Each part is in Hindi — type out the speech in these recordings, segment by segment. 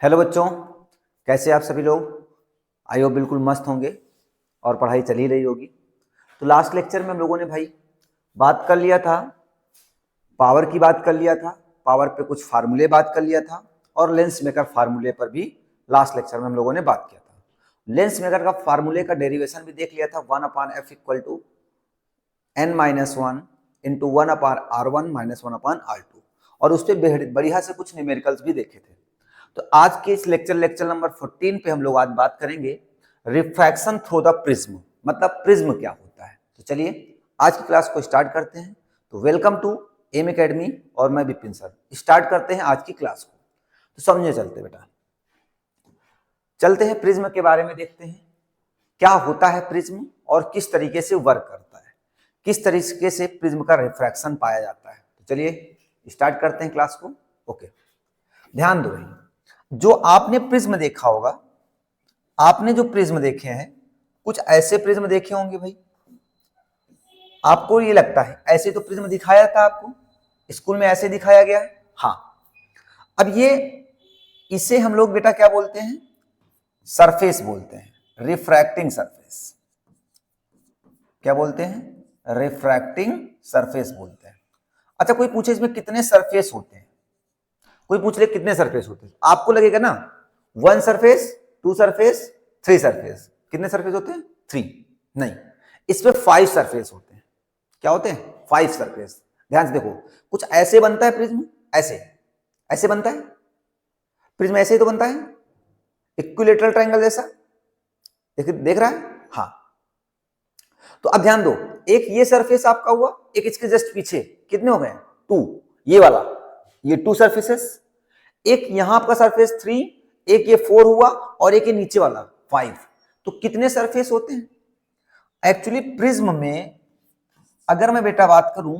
हेलो बच्चों, कैसे आप सभी लोग। आई होप बिल्कुल मस्त होंगे और पढ़ाई चल ही रही होगी। तो लास्ट लेक्चर में हम लोगों ने भाई बात कर लिया था, पावर की बात कर लिया था, पावर पे कुछ फार्मूले बात कर लिया था और लेंस मेकर फार्मूले पर भी लास्ट लेक्चर में हम लोगों ने बात किया था। लेंस मेकर का फार्मूले का डेरिवेशन भी देख लिया था, 1/f equal to n-1 into 1/r1 minus 1/r2, और उस पर बढ़िया से कुछ न्यूमेरिकल्स भी देखे थे। तो आज के इस लेक्चर नंबर 14 पे हम लोग आज बात करेंगे रिफ्रैक्शन थ्रू द प्रिज्म, मतलब प्रिज्म क्या होता है। तो चलिए आज की क्लास को स्टार्ट करते हैं। तो वेलकम टू एम एकेडमी और मैं विपिन सर। स्टार्ट करते हैं आज की क्लास को। तो समझे चलते बेटा, चलते हैं प्रिज्म के बारे में देखते हैं क्या होता है प्रिज्म और किस तरीके से वर्क करता है, किस तरीके से प्रिज्म का रिफ्रैक्शन पाया जाता है। तो चलिए स्टार्ट करते हैं क्लास को। ओके, ध्यान दो भाई, जो आपने प्रिज्म देखा होगा, आपने जो प्रिज्म देखे हैं कुछ ऐसे प्रिज्म देखे होंगे भाई। आपको ये लगता है ऐसे तो प्रिज्म दिखाया था आपको, स्कूल में ऐसे दिखाया गया है। हाँ, अब ये इसे हम लोग बेटा क्या बोलते हैं, सरफेस बोलते हैं, रिफ्रैक्टिंग सरफेस। क्या बोलते हैं? रिफ्रैक्टिंग सरफेस बोलते हैं। अच्छा, कोई पूछे इसमें कितने सरफेस होते हैं, कोई पूछ ले कितने सरफेस होते हैं, आपको लगेगा ना 1 सरफेस, 2 सरफेस, 3 सरफेस। कितने सरफेस होते हैं? 3। नहीं, इस पे 5 सरफेस होते हैं। क्या होते हैं? 5 सरफेस। ध्यान से देखो, कुछ ऐसे बनता है प्रिज्म, ऐसे ऐसे बनता है प्रिज्म, ऐसे ही तो बनता है, इक्विलेटरल ट्रायंगल जैसा। देख रहा है? हाँ। तो अब ध्यान दो, एक ये सरफेस आपका हुआ, एक इसके जस्ट पीछे, कितने हो गए? 2। ये वाला, ये 2 सरफेसेस। एक यहां आपका सरफेस 3, एक ये 4 हुआ और एक ये नीचे वाला 5। तो कितने सरफेस होते हैं एक्चुअली प्रिज्म में? अगर मैं बेटा बात करूं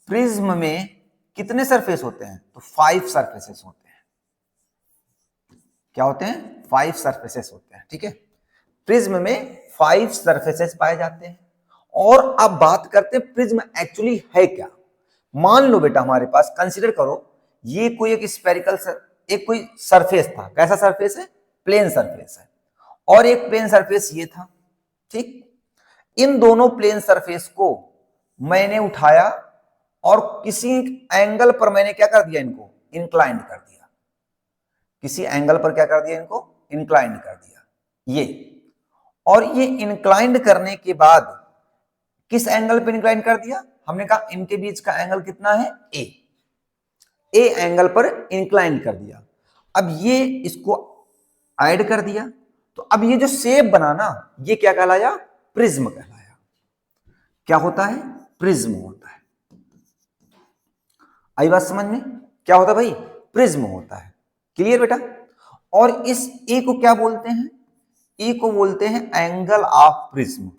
प्रिज्म में कितने सरफेस होते हैं, तो 5 सरफेसेस होते हैं। क्या होते हैं? 5 सरफेसेस होते हैं। ठीक है, प्रिज्म में 5 सरफेसेस पाए जाते हैं। और अब बात करते हैं प्रिज्म एक्चुअली है क्या। मान लो बेटा हमारे पास, कंसीडर करो ये कोई एक स्फेरिकल एक कोई सरफेस था। कैसा सरफेस है? प्लेन सरफेस है। और एक प्लेन सरफेस ये था। ठीक, इन दोनों प्लेन सरफेस को मैंने उठाया और किसी एंगल पर मैंने क्या कर दिया, इनको इंक्लाइंड कर दिया। किसी एंगल पर क्या कर दिया, इनको इंक्लाइंड कर दिया ये। और ये इंक्लाइंड करने के बाद किस एंगल पर इंक्लाइंड कर दिया? हमने कहा इनके बीच का एंगल कितना है? ए एंगल पर इंक्लाइंड कर दिया। अब ये इसको ऐड कर दिया, तो अब ये जो शेप बना ना, ये क्या कहलाया? प्रिज्म कहलाया। क्या होता है? प्रिज्म होता है। आई बात समझ में? क्या होता है भाई? प्रिज्म होता है। क्लियर बेटा? और इस ए को क्या बोलते हैं? ए को बोलते हैं angle of prism.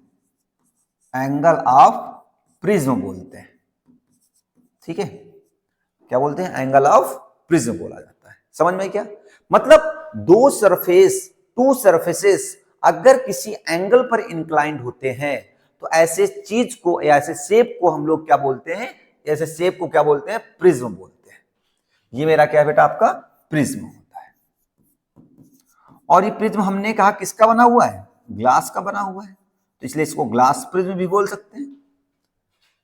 Angle of prism बोलते हैं। ठीक है, क्या बोलते हैं? एंगल ऑफ प्रिज्म बोला जाता है। समझ में क्या मतलब? दो सरफेस, 2 सरफेसेस अगर किसी एंगल पर इंक्लाइंड होते हैं तो ऐसे चीज को, ऐसे शेप को हम लोग क्या बोलते हैं? ऐसे शेप को क्या बोलते हैं? प्रिज्म बोलते हैं। ये मेरा क्या है बेटा? आपका प्रिज्म होता है। और ये प्रिज्म हमने कहा किसका बना हुआ है? ग्लास का बना हुआ है, तो इसलिए इसको ग्लास प्रिज्म भी बोल सकते हैं।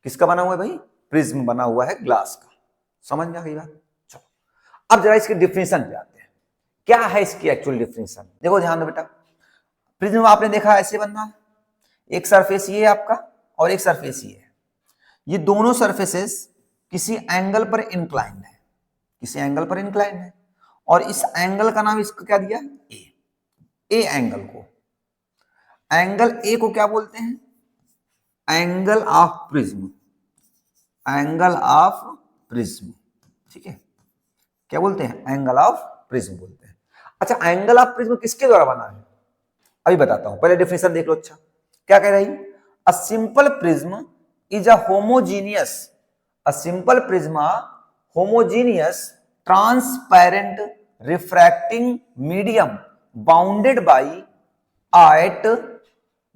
किसका बना हुआ है भाई? प्रिज्म बना हुआ है ग्लास का। समझ में आ गई बात? चलो अब जरा इसके डिफिनेशन पे आते हैं। क्या है इसकी एक्चुअल डिफिनेशन? देखो ध्यान दो बेटा, प्रिज्म आपने देखा ऐसे बनना है, एक सरफेस ये है आपका और एक सरफेस ये है। ये दोनों सरफेसेस किसी एंगल पर इंक्लाइंड है, किसी एंगल पर इंक्लाइंड है। और इस एंगल का नाम इसको क्या दिया? ए एंगल को, एंगल ए को क्या बोलते हैं? Angle of prism. Angle of prism. ठीक है, क्या बोलते हैं? एंगल ऑफ प्रिज्म बोलते हैं। अच्छा, एंगल ऑफ प्रिज्म किसके द्वारा बना है अभी बताता हूं, पहले डेफिनेशन देख लो। अच्छा, क्या कह रही? A simple prism is a homogeneous, a simple prism homogeneous transparent refracting medium bounded by at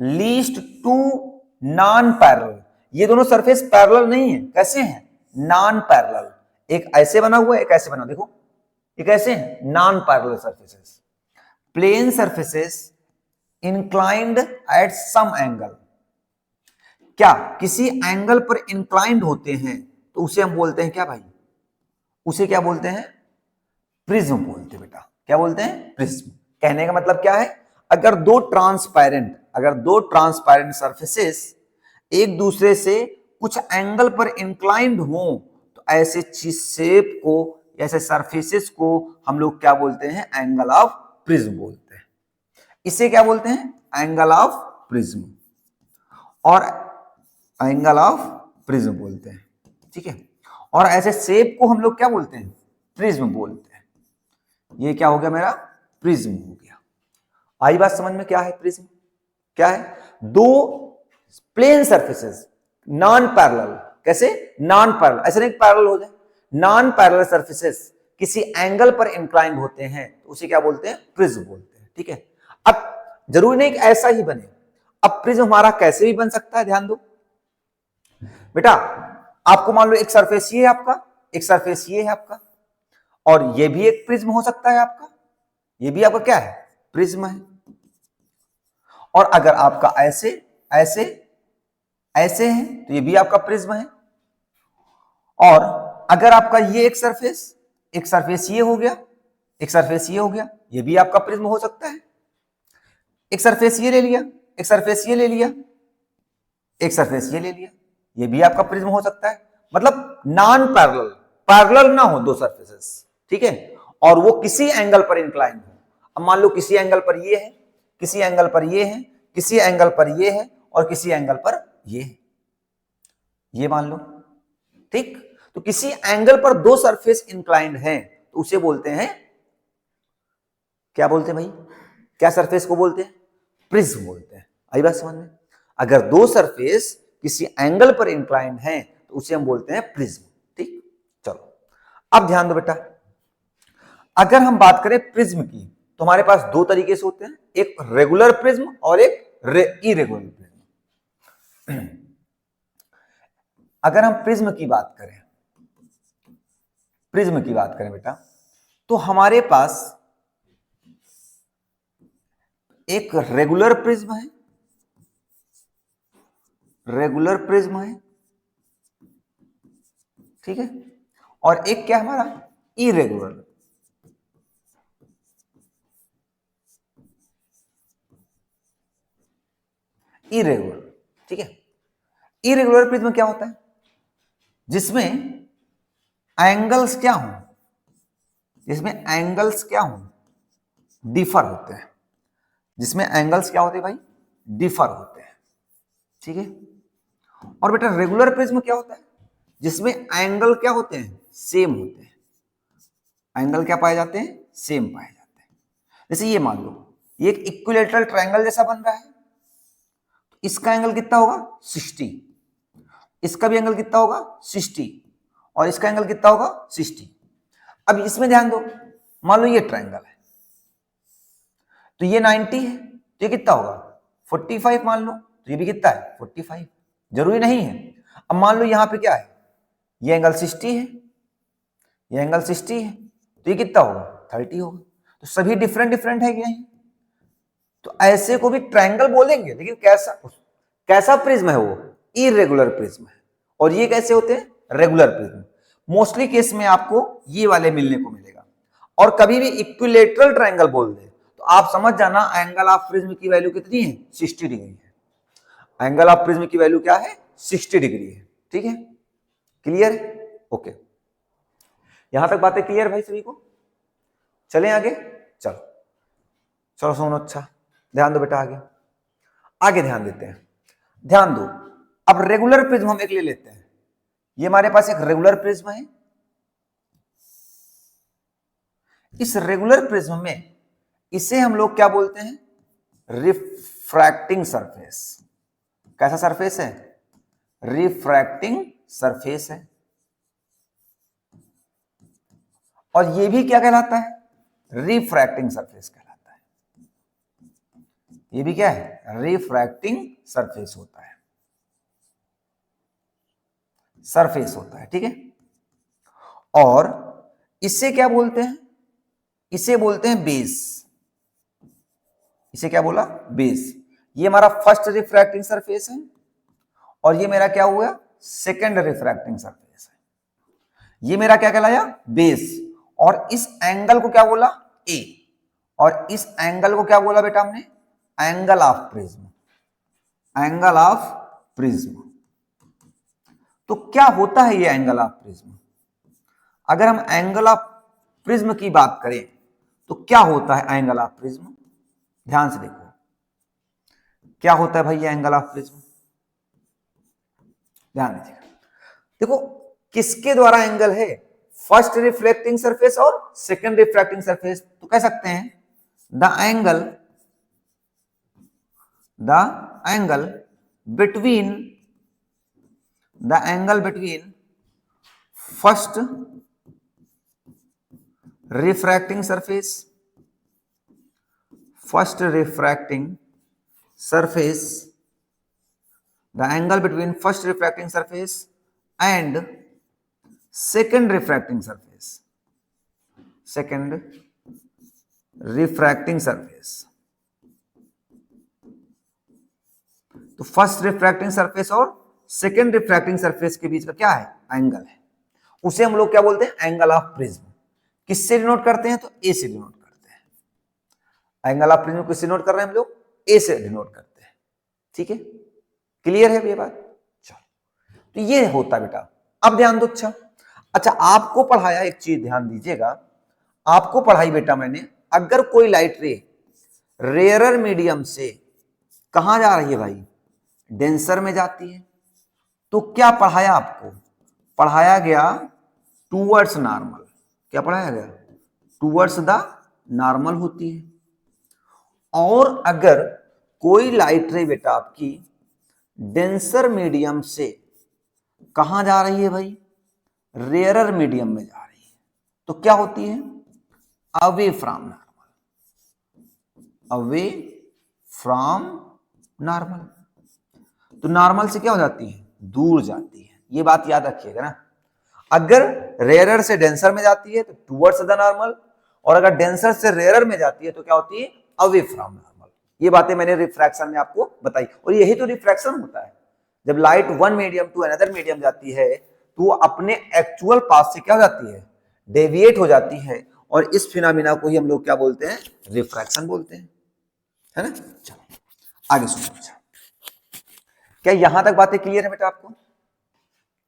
least 2 non parallel. ये दोनों सरफेस पैरेलल नहीं है, कैसे हैं? Non parallel. एक ऐसे बना हुआ है, एक ऐसे बना, देखो ये कैसे हैं? Non parallel surfaces. Plane surfaces inclined at some angle, क्या किसी एंगल पर इंक्लाइंड होते हैं तो उसे हम बोलते हैं क्या भाई? उसे क्या बोलते हैं? प्रिज्म बोलते हैं बेटा। क्या बोलते हैं? प्रिज्म। कहने का मतलब क्या है? अगर दो ट्रांसपेरेंट सर्फेसेस एक दूसरे से कुछ एंगल पर इंक्लाइंड हो तो ऐसे चीज शेप को, ऐसे सरफेसेस को हम लोग क्या बोलते हैं? एंगल ऑफ प्रिज्म बोलते हैं। इसे क्या बोलते हैं? एंगल ऑफ प्रिज्म और एंगल ऑफ प्रिज्म बोलते हैं। ठीक है, और ऐसे शेप को हम लोग क्या बोलते हैं? प्रिज्म बोलते हैं। ये क्या हो गया मेरा? प्रिज्म हो गया। आई बात समझ में? क्या है प्रिज्म? क्या है? दो प्लेन सर्फेसेस नॉन पैरेलल, कैसे? नॉन पैरेलल, ऐसे नहीं पैरेलल हो जाए, नॉन पैरेलल सर्फेसेस किसी एंगल पर इंक्लाइंड होते हैं तो उसे क्या बोलते हैं? प्रिज्म बोलते हैं। ठीक है, अब जरूरी नहीं कि ऐसा ही बने, अब प्रिज्म हमारा कैसे भी बन सकता है। ध्यान दो बेटा, आपको मान लो एक सरफेस ये है आपका, एक सरफेस ये है आपका, और ये भी एक प्रिज्म हो सकता है आपका, ये भी आपका क्या है? प्रिज्म है। और अगर आपका ऐसे ऐसे ऐसे है तो ये भी आपका प्रिज्म है। और अगर आपका ये एक सरफेस ये हो गया, एक सरफेस ये हो गया, ये भी आपका प्रिज्म हो सकता है। एक सरफेस ये ले लिया, एक सरफेस ये ले लिया, एक सरफेस ये ले लिया, ये भी आपका प्रिज्म हो सकता है। मतलब नॉन पैरेलल, पैरेलल ना हो दो सरफेसेस, ठीक है, और वो किसी एंगल पर इंक्लाइन हो। अब मान लो किसी एंगल पर ये है, किसी एंगल पर ये है, किसी एंगल पर ये है, और किसी एंगल पर ये है, ये मान लो। ठीक, तो किसी एंगल पर दो सरफेस इंक्लाइंड हैं तो उसे बोलते हैं, क्या बोलते हैं भाई? क्या सरफेस को बोलते हैं? प्रिज्म बोलते हैं। आई बात समझ में? अगर दो सरफेस किसी एंगल पर इंक्लाइंड हैं तो उसे हम बोलते हैं प्रिज्म। ठीक, चलो अब ध्यान दो बेटा, अगर हम बात करें प्रिज्म की तो हमारे पास दो तरीके से होते हैं, एक रेगुलर प्रिज्म और एक इरेगुलर प्रिज्म। अगर हम प्रिज्म की बात करें, प्रिज्म की बात करें बेटा, तो हमारे पास एक रेगुलर प्रिज्म है, रेगुलर प्रिज्म है, ठीक है, और एक क्या हमारा? इरेगुलर। इरेगुलर, ठीक है। इरेगुलर प्रिज्म क्या होता है? जिसमें एंगल्स क्या हो, जिसमें एंगल्स क्या हो? डिफर होते हैं। जिसमें एंगल्स क्या होते हैं भाई? डिफर होते हैं, ठीक है। और बेटा रेगुलर प्रिज्म क्या होता है? जिसमें एंगल क्या होते हैं? सेम होते हैं। एंगल क्या पाए जाते हैं? सेम पाए जाते हैं। जैसे ये मान लो ये एक इक्विलेटरल ट्रायंगल जैसा बन रहा है, तो इसका एंगल कितना होगा? 60, इसका भी एंगल कितना होगा? 60, और इसका एंगल कितना होगा? 60। अब इसमें ध्यान दो, मान लो ये ट्रायंगल है तो ये 90 है, तो ये कितना होगा? 45 मान लो, तो ये भी कितना है? 45। जरूरी नहीं है। अब मान लो यहां पे क्या है? ये एंगल 60 है, ये एंगल 60 है, तो ये कितना होगा? 30 होगा। तो सभी डिफरेंट डिफरेंट है क्या? तो ऐसे को भी ट्रायंगल बोलेंगे, लेकिन कैसा प्रिज्म है वो? इरेगुलर प्रिज्म है। और ये कैसे होते हैं? Regular prism. मोस्टली केस में आपको ये वाले मिलने को मिलेगा। और कभी भी इक्विलेटरल ट्रायंगल बोल दे तो आप समझ जाना एंगल ऑफ प्रिज्म की वैल्यू कितनी है? 60 डिग्री है। एंगल ऑफ प्रिज्म की वैल्यू क्या है? 60 डिग्री है। ठीक है, क्लियर? ओके, यहां तक बातें क्लियर भाई सभी को? चलें आगे? चलो चलो सुनो, अच्छा ध्यान दो बेटा, आगे आगे ध्यान देते हैं। ध्यान दो, अब रेगुलर प्रिज्म हम एक ले लेते हैं। ये हमारे पास एक रेगुलर प्रिज्म है। इस रेगुलर प्रिज्म में इसे हम लोग क्या बोलते हैं? Refracting surface. कैसा सरफेस है? रिफ्रैक्टिंग सरफेस है। और ये भी क्या कहलाता है? रिफ्रैक्टिंग सरफेस कहलाता है। ये भी क्या है? रिफ्रैक्टिंग सरफेस होता है, सरफेस होता है, ठीक है। और इससे क्या बोलते हैं? इसे बोलते हैं बेस। इसे क्या बोला? बेस। ये हमारा फर्स्ट रिफ्रैक्टिंग सरफेस है और ये मेरा क्या हुआ? सेकेंड रिफ्रैक्टिंग सरफेस है। ये मेरा क्या कहलाया? बेस। और इस एंगल को क्या बोला? ए। और इस एंगल को क्या बोला बेटा हमने? Angle of prism. Angle of prism. तो क्या होता है ये एंगल ऑफ प्रिज्म? अगर हम एंगल ऑफ प्रिज्म की बात करें तो क्या होता है एंगल ऑफ प्रिज्म? ध्यान से देखो क्या होता है भाई ये एंगल ऑफ प्रिज्म। ध्यान दीजिएगा। देखो किसके द्वारा एंगल है? फर्स्ट रिफ्लेक्टिंग सरफेस और सेकंड रिफ्रैक्टिंग सरफेस। तो कह सकते हैं the angle between first refracting surface the angle between first refracting surface and second refracting surface तो फर्स्ट रिफ्रैक्टिंग सरफेस और सेकेंड रिफ्रैक्टिंग सरफेस के बीच का क्या है? एंगल है। उसे हम लोग क्या बोलते हैं? Angle of prism. किससे डिनोट करते हैं? तो ए से डिनोट करते हैं। एंगल ऑफ प्रिज्म किससे डिनोट कर रहे हैं हम लोग? ए से डिनोट करते हैं। ठीक है, क्लियर है ये बात? चलो, तो ये होता बेटा। अब ध्यान दो। अच्छा आपको पढ़ाया, एक चीज ध्यान दीजिएगा, आपको पढ़ाई बेटा मैंने, अगर कोई लाइट रे रेयरर मीडियम से कहां जा रही है भाई? डेंसर में जाती है। तो क्या पढ़ाया आपको? पढ़ाया गया टूवर्ड्स नॉर्मल। क्या पढ़ाया गया? टूवर्ड्स द नॉर्मल होती है। और अगर कोई लाइट रे बेटा आपकी डेंसर मीडियम से कहां जा रही है भाई? रेयरर मीडियम में जा रही है। तो क्या होती है? Away from normal. Away from normal. तो नॉर्मल से क्या हो जाती है? दूर जाती है। ये बात याद रखिएगा ना। अगर रेयरर से डेंसर में जाती है तो टुवर्ड्स द नॉर्मल, और अगर डेंसर से रेयरर में जाती है तो क्या होती है? Away from normal. ये बातें मैंने रिफ्रैक्शन में आपको बताई, और यही तो रिफ्रैक्शन होता है। जब light one medium to another medium जाती है तो वो अपने एक्चुअल पाथ से क्या हो जाती है? डेविएट हो जाती है। और इस फिनोमेना को ही हम लोग क्या बोलते हैं? रिफ्रैक्शन बोलते हैं, है ना। चलो आगे सुनो। क्या यहां तक बातें क्लियर है बेटा? आपको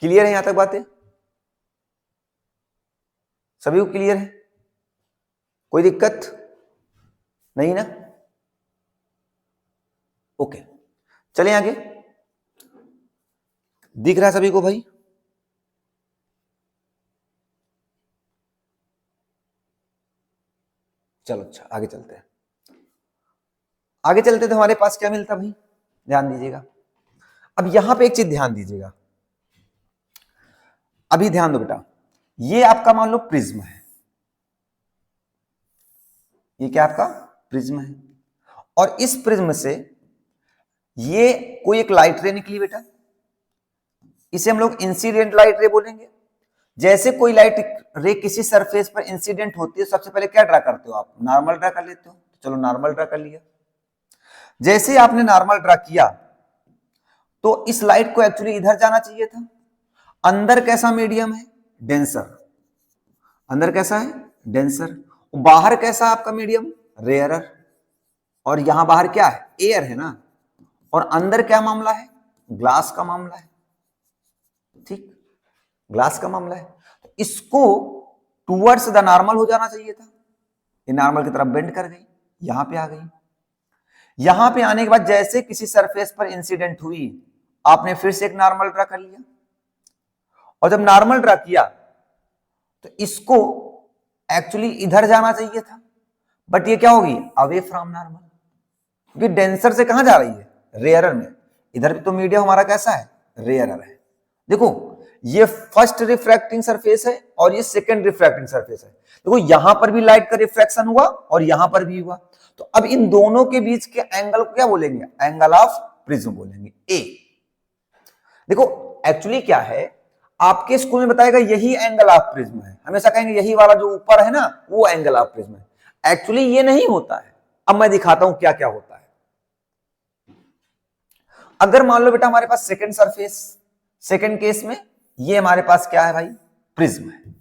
क्लियर है यहां तक बातें? सभी को क्लियर है? कोई दिक्कत नहीं ना? ओके, चलें आगे। दिख रहा है सभी को भाई? चलो अच्छा आगे चलते हैं। आगे चलते तो हमारे पास क्या मिलता भाई? ध्यान दीजिएगा। अब यहां पे एक चीज ध्यान दीजिएगा, अभी ध्यान दो बेटा। ये आपका मान लो प्रिज्म है। ये क्या आपका? प्रिज्म है। और इस प्रिज्म से ये कोई एक लाइट रे निकली बेटा, इसे हम लोग इंसिडेंट लाइट रे बोलेंगे। जैसे कोई लाइट रे किसी सरफेस पर इंसिडेंट होती है, सबसे पहले क्या ड्रा करते हो आप? नॉर्मल ड्रा कर लेते हो। चलो नॉर्मल ड्रा कर लिया। जैसे ही आपने नॉर्मल ड्रा किया तो इस लाइट को एक्चुअली इधर जाना चाहिए था। अंदर कैसा मीडियम है? डेंसर। अंदर कैसा है? डेंसर। बाहर कैसा आपका मीडियम? रेयरर। और यहां बाहर क्या है? एयर है ना। और अंदर क्या मामला है? ग्लास का मामला है। ठीक, ग्लास का मामला है। तो इसको टूवर्ड्स द नॉर्मल हो जाना चाहिए था। ये नॉर्मल की तरफ बेंड कर गई, यहां पे आ गई। यहां पे आने के बाद जैसे किसी सरफेस पर इंसिडेंट हुई, आपने फिर से एक नॉर्मल ड्रा कर लिया। और जब नॉर्मल ड्रा किया तो इसको एक्चुअली इधर जाना चाहिए था, बट ये क्या होगी? Away from normal. क्योंकि डेंसर से कहां जा रही है? रेयरर में। इधर भी तो मीडियम हमारा कैसा है? रेयरर है। देखो ये फर्स्ट रिफ्रैक्टिंग सरफेस है और ये सेकंड रिफ्रैक्टिंग सरफेस है। देखो यहां पर भी लाइट का रिफ्रैक्शन हुआ और यहां पर भी हुआ। तो अब इन दोनों के बीच के एंगल को क्या बोलेंगे? एंगल ऑफ प्रिज्म बोलेंगे, ए। देखो एक्चुअली क्या है, आपके स्कूल में बताएगा यही एंगल ऑफ प्रिज्म है। हमेशा कहेंगे यही वाला जो ऊपर है ना, वो एंगल ऑफ प्रिज्म है। एक्चुअली ये नहीं होता है। अब मैं दिखाता हूं क्या क्या होता है। अगर मान लो बेटा हमारे पास सेकंड सरफेस, सेकंड केस में ये हमारे पास क्या है भाई, प्रिज्म है।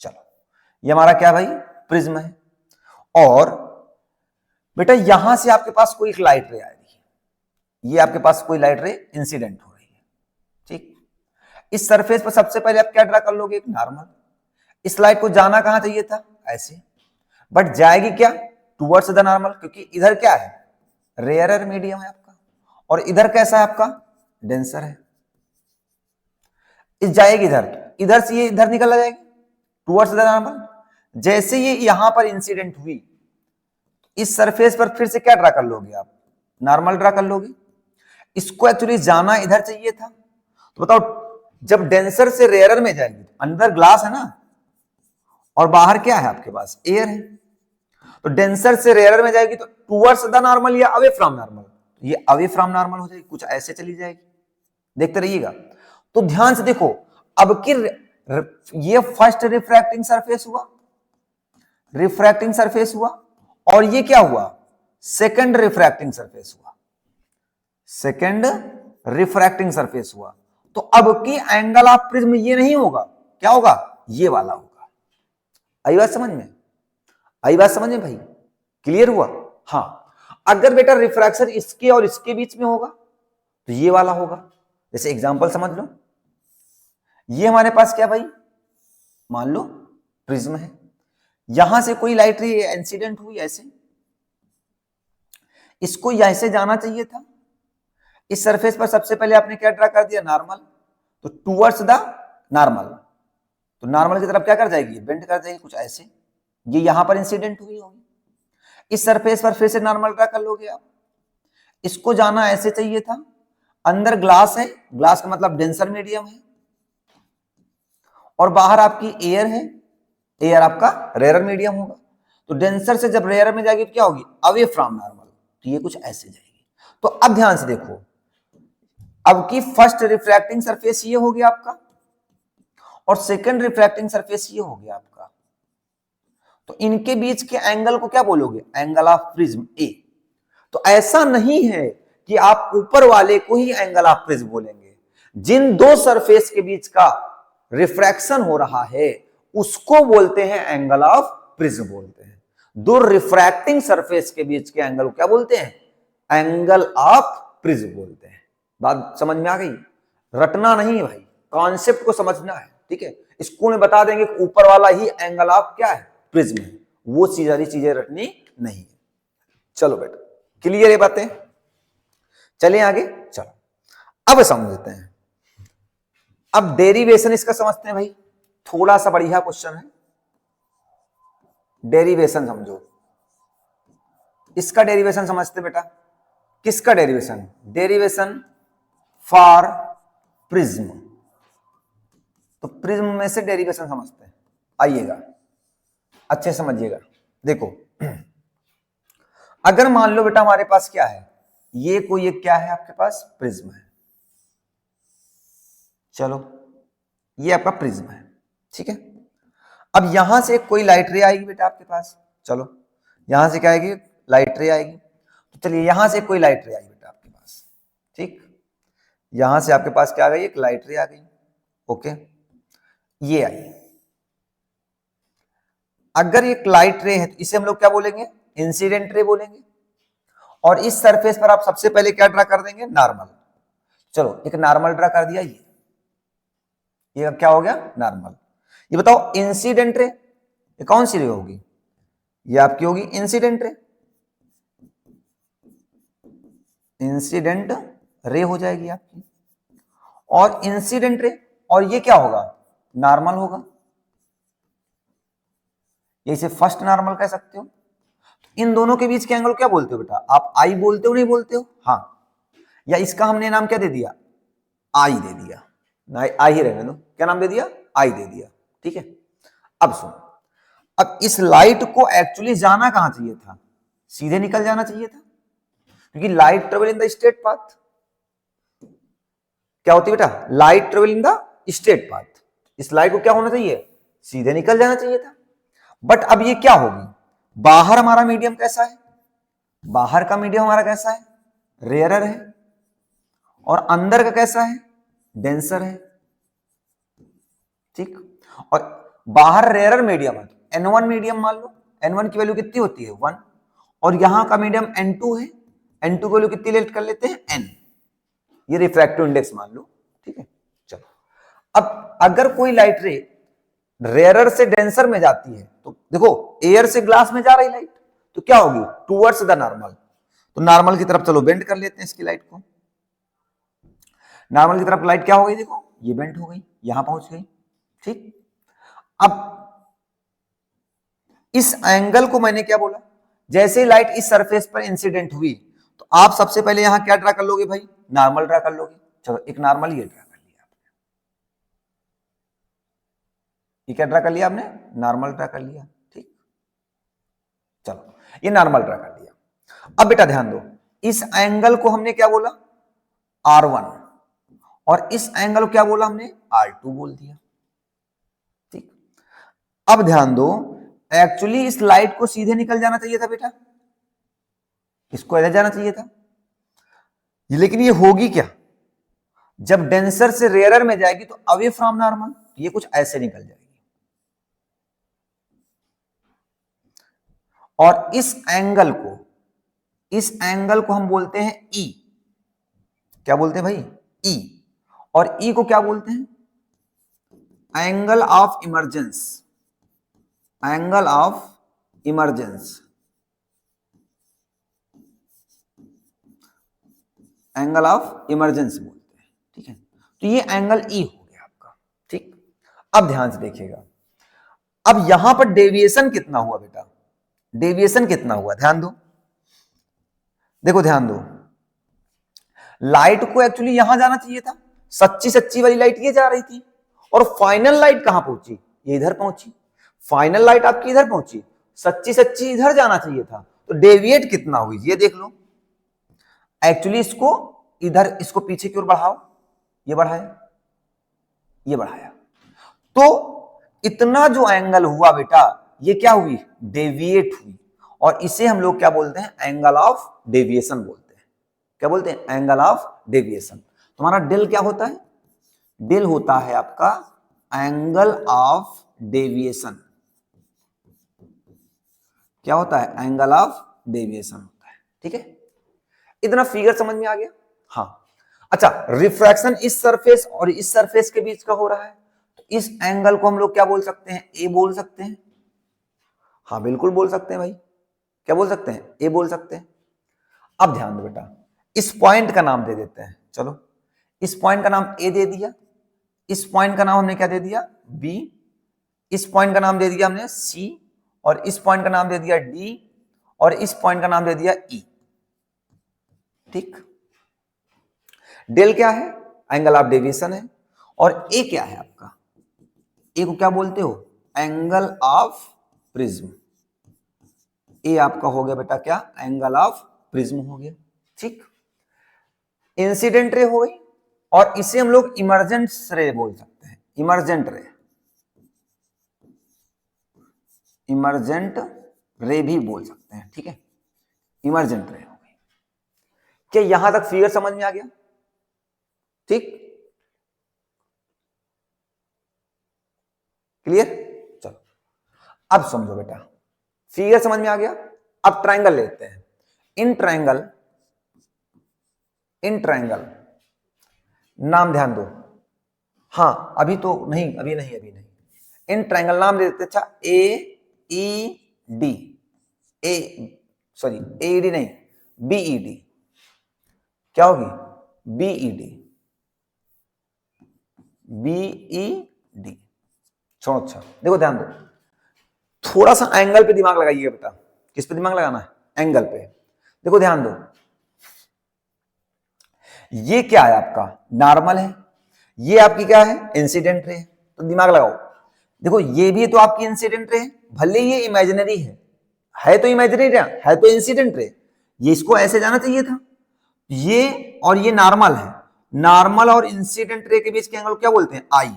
चलो ये हमारा क्या भाई, प्रिज्म है। और बेटा यहां से आपके पास कोई लाइट रे आ रही है, ये आपके पास कोई लाइट रे इंसिडेंट हो रही है, ठीक। इस सरफेस पर सबसे पहले आप क्या ड्रा कर लोगे, एक नॉर्मल। इस लाइट को जाना कहां चाहिए था, ऐसे, बट जाएगी क्या, टुवर्ड्स द नॉर्मल, क्योंकि इधर क्या है, रेयरर मीडियम है आपका, और इधर कैसा है आपका, डेंसर है। इस जाएगी इधर, इधर से ये इधर निकल जाएगी टुवर्ड्स द नॉर्मल। जैसे ये यहां पर इंसिडेंट हुई, इस सरफेस पर फिर से क्या ड्रा कर लोगे आप, नॉर्मल ड्रा कर लोगे। इसको एक्चुअली जाना इधर चाहिए था, तो बताओ जब डेंसर से रेयरर में जाएगी, अंदर ग्लास है ना और बाहर क्या है आपके पास, एयर है, तो डेंसर से रेयरर में जाएगी तो टुवर्ड्स द नॉर्मल या अवे फ्रॉम नॉर्मल, ये अवे फ्रॉम नॉर्मल हो जाएगी, कुछ ऐसे चली जाएगी। देखते रहिएगा। तो ध्यान से देखो, अब की ये फर्स्ट रिफ्रैक्टिंग सरफेस हुआ, रिफ्रैक्टिंग सरफेस हुआ, और ये क्या हुआ, सेकंड रिफ्रैक्टिंग सरफेस हुआ, सेकंड रिफ्रैक्टिंग सरफेस हुआ। तो अब की एंगल ऑफ प्रिज्म ये नहीं होगा, क्या होगा, ये वाला होगा। आई बात समझ में, आई बात समझ में भाई, क्लियर हुआ। हाँ, अगर बेटा रिफ्रैक्शन इसके और इसके बीच में होगा तो ये वाला होगा। जैसे एग्जांपल समझ लो, ये हमारे पास क्या भाई, मान लो प्रिज्म है, यहां से कोई लाइट रे इंसिडेंट हुई ऐसे, इसको ऐसे जाना चाहिए था। इस सरफेस पर सबसे पहले आपने क्या ड्रा कर दिया, नॉर्मल, तो टुवर्ड्स द नॉर्मल, तो नॉर्मल की तरफ क्या कर जाएगी, बेंड कर जाएगी कुछ ऐसे, ये यहां पर इंसिडेंट हुई होगी। इस सरफेस पर फिर से नॉर्मल ड्रा कर लोगे आप, इसको जाना ऐसे चाहिए था, अंदर ग्लास है, ग्लास का मतलब डेंसर मीडियम है, और बाहर आपकी एयर है, एयर आपका रेयर मीडियम होगा। तो डेंसर से जब रेयर में जाएगी तो क्या होगी, अवे फ्रॉम नॉर्मल, तो ये कुछ ऐसे जाएगी। तो अब ध्यान से देखो, अब की फर्स्ट रिफ्रैक्टिंग सरफेस ये हो गया आपका, और सेकंड रिफ्रैक्टिंग सरफेस ये हो गया आपका, तो इनके बीच के एंगल को क्या बोलोगे, एंगल ऑफ प्रिज्म ए। तो ऐसा नहीं है कि आप ऊपर वाले को ही एंगल ऑफ प्रिज्म बोलेंगे, जिन दो सरफेस के बीच का रिफ्रैक्शन हो रहा है उसको बोलते हैं एंगल ऑफ प्रिज्म बोलते हैं। दो रिफ्रैक्टिंग सरफेस के बीच के एंगल को क्या बोलते हैं, एंगल ऑफ प्रिज्म बोलते हैं। बात समझ में आ गई, रटना नहीं है भाई, कॉन्सेप्ट को समझना है, ठीक है। स्कूल में बता देंगे कि ऊपर वाला ही एंगल ऑफ क्या है, प्रिज्म है, वो सारी चीजें रटनी नहीं है। चलो बेटा, क्लियर है बातें, चलें आगे। चलो अब समझते हैं, अब डेरिवेशन इसका समझते हैं भाई, थोड़ा सा बढ़िया क्वेश्चन है। डेरिवेशन समझो, इसका डेरिवेशन समझते बेटा, किसका डेरिवेशन, डेरिवेशन फॉर प्रिज्म, तो प्रिज्म में से डेरिवेशन समझते हैं। आइएगा अच्छे समझिएगा, देखो अगर मान लो बेटा हमारे पास क्या है, ये कोई एक क्या है आपके पास, प्रिज्म है, चलो ये आपका प्रिज्म है, ठीक है। अब यहां से कोई लाइट रे आएगी बेटा आपके पास, चलो यहां से क्या आएगी, लाइट रे आएगी, तो चलिए यहां से कोई लाइट रे आई बेटा आपके पास, ठीक, यहां से आपके पास क्या आ गई, एक लाइट रे आ गई, ओके, ये आई। अगर एक लाइट रे है तो इसे हम लोग क्या बोलेंगे, इंसिडेंट रे बोलेंगे, और इस सरफेस पर आप सबसे पहले क्या ड्रा कर देंगे, नॉर्मल। चलो एक नॉर्मल ड्रा कर दिया, ये क्या हो गया, नॉर्मल। ये बताओ इंसिडेंट रे ये कौन सी रे होगी, ये आपकी होगी इंसिडेंट रे, इंसिडेंट रे हो जाएगी आपकी, और इंसिडेंट रे और ये क्या होगा, नॉर्मल होगा, ये इसे फर्स्ट नॉर्मल कह सकते हो। इन दोनों के बीच के एंगल क्या बोलते हो बेटा, आप आई बोलते हो, नहीं बोलते हो, हाँ, या इसका हमने नाम क्या दे दिया, आई दे दिया, आई ही रहने दो, क्या नाम दे दिया, आई दे दिया, ठीक है। अब सुनो, अब इस लाइट को एक्चुअली जाना कहां चाहिए था, सीधे निकल जाना चाहिए था, क्योंकि light travel in the straight path, क्या होती है बेटा, light travel in the straight path, इस लाइट को क्या होना चाहिए, सीधे निकल जाना चाहिए था। बट अब ये क्या होगी, बाहर हमारा मीडियम कैसा है, बाहर का मीडियम हमारा कैसा है, रेयरर है, और अंदर का कैसा है, डेंसर है। ठीक, और बाहर रेयरर मीडियम है, N1 मीडियम मान लो, N1 की वैल्यू कितनी होती है 1, और यहां का मीडियम N2 है, N2 की वैल्यू कितनी लेट कर लेते हैं N, ये रिफ्रैक्टिव इंडेक्स मान लो। ठीक है, चलो अब अगर कोई लाइट रे रेयरर से डेंसर में जाती है, तो देखो एयर से ग्लास में जा रही लाइट, तो क्या होगी, टूवर्ड्स द नॉर्मल, तो नॉर्मल की तरफ चलो बेंड कर लेते हैं इसकी लाइट को, नॉर्मल की तरफ लाइट क्या हो गई, देखो ये बेंड हो गई, यहां पहुंच गई। ठीक, अब इस एंगल को मैंने क्या बोला, जैसे ही लाइट इस सरफेस पर इंसिडेंट हुई तो आप सबसे पहले यहां क्या ड्रा कर लोगे भाई, नॉर्मल ड्रा कर लोगे। चलो एक नॉर्मल ये ड्रा कर लिया आपने, ये क्या ड्रा कर लिया आपने, नॉर्मल ड्रा कर लिया। ठीक, चलो ये नॉर्मल ड्रा कर लिया। अब बेटा ध्यान दो, इस एंगल को हमने क्या बोला, R1, और इस एंगल को क्या बोला हमने, R2 बोल दिया। ठीक, अब ध्यान दो, एक्चुअली इस लाइट को सीधे निकल जाना चाहिए था बेटा, इसको इधर जाना चाहिए था, लेकिन ये होगी क्या, जब डेंसर से रेयरर में जाएगी तो अवे फ्रॉम नॉर्मल, ये कुछ ऐसे निकल जाएगी, और इस एंगल को हम बोलते हैं E, क्या बोलते हैं भाई, E, और E को क्या बोलते हैं, angle of emergence, angle of emergence, angle of emergency बोलते हैं। ठीक है, तो ये एंगल E हो गया आपका। ठीक, अब ध्यान से देखिएगा, अब यहां पर डेविएशन कितना हुआ बेटा, डेविएशन कितना हुआ, ध्यान दो, देखो ध्यान दो, लाइट को एक्चुअली यहां जाना चाहिए था, सच्ची सच्ची वाली लाइट ये जा रही थी, और फाइनल लाइट कहां पहुंची, ये इधर पहुंची, फाइनल लाइट आपकी इधर पहुंची, सच्ची सच्ची इधर जाना चाहिए था, तो डेविएट कितना हुई ये देख लो। एक्चुअली इसको इधर, इसको पीछे की ओर बढ़ाओ, ये बढ़ाया, ये बढ़ाया, तो इतना जो एंगल हुआ बेटा, ये क्या हुई, डेविएट हुई, और इसे हम लोग क्या बोलते हैं, एंगल ऑफ डेविएशन बोलते हैं। क्या बोलते हैं, एंगल ऑफ डेविएशन। तुम्हारा डेल क्या होता है, डेल होता है आपका एंगल ऑफ डेविएशन। क्या होता है, एंगल ऑफ डेविएशन होता है। ठीक है, इतना फिगर समझ में आ गया। हाँ, अच्छा, रिफ्रैक्शन इस सरफेस और इस सरफेस के बीच का हो रहा है, तो इस एंगल को हम लोग क्या बोल सकते हैं, ए बोल सकते हैं। हाँ बिल्कुल बोल सकते हैं भाई, क्या बोल सकते हैं, ए बोल सकते हैं। अब ध्यान दो बेटा, इस पॉइंट का नाम दे देते हैं, चलो इस पॉइंट का नाम ए दे दिया, इस पॉइंट का नाम हमने क्या दे दिया, बी, इस पॉइंट का नाम दे दिया हमने सी, और इस पॉइंट का नाम दे दिया डी, और इस पॉइंट का नाम दे दिया ई। ठीक, डेल क्या है, एंगल ऑफ डेविएशन है, और ए क्या है आपका, ए को क्या बोलते हो, एंगल ऑफ प्रिज्म। ए आपका हो गया बेटा क्या, एंगल ऑफ प्रिज्म हो गया। ठीक, इंसिडेंट रे हो गई, और इसे हम लोग इमर्जेंट रे बोल सकते हैं, इमर्जेंट रे, इमर्जेंट रे भी बोल सकते हैं। ठीक है, इमर्जेंट रे हो गई। क्या यहां तक फिगर समझ में आ गया, ठीक, क्लियर। चलो अब समझो बेटा, फिगर समझ में आ गया। अब ट्रायंगल लेते हैं, इन ट्रायंगल, इन ट्रायंगल नाम ध्यान दो, हाँ अभी तो नहीं, अभी नहीं, अभी नहीं, इन ट्रायंगल नाम दे देते, अच्छा A E D, A sorry A D नहीं, बी ई डी, क्या होगी, B E D, B E D. छोड़ो, अच्छा देखो ध्यान दो, थोड़ा सा एंगल पे दिमाग लगाइएगा बेटा, किस पे दिमाग लगाना है, एंगल पे। देखो ध्यान दो, ये क्या है आपका, नॉर्मल है, ये आपकी क्या है, इंसिडेंट रे, तो दिमाग लगाओ। देखो ये भी तो आपकी इंसिडेंट रे है, भले ये इमेजिनरी है तो इमेजिनरी रे, है तो इंसिडेंट रे, ये इसको ऐसे जाना चाहिए था, ये और ये नॉर्मल है, नॉर्मल और इंसिडेंट रे के बीच के एंगल क्या बोलते हैं, आई।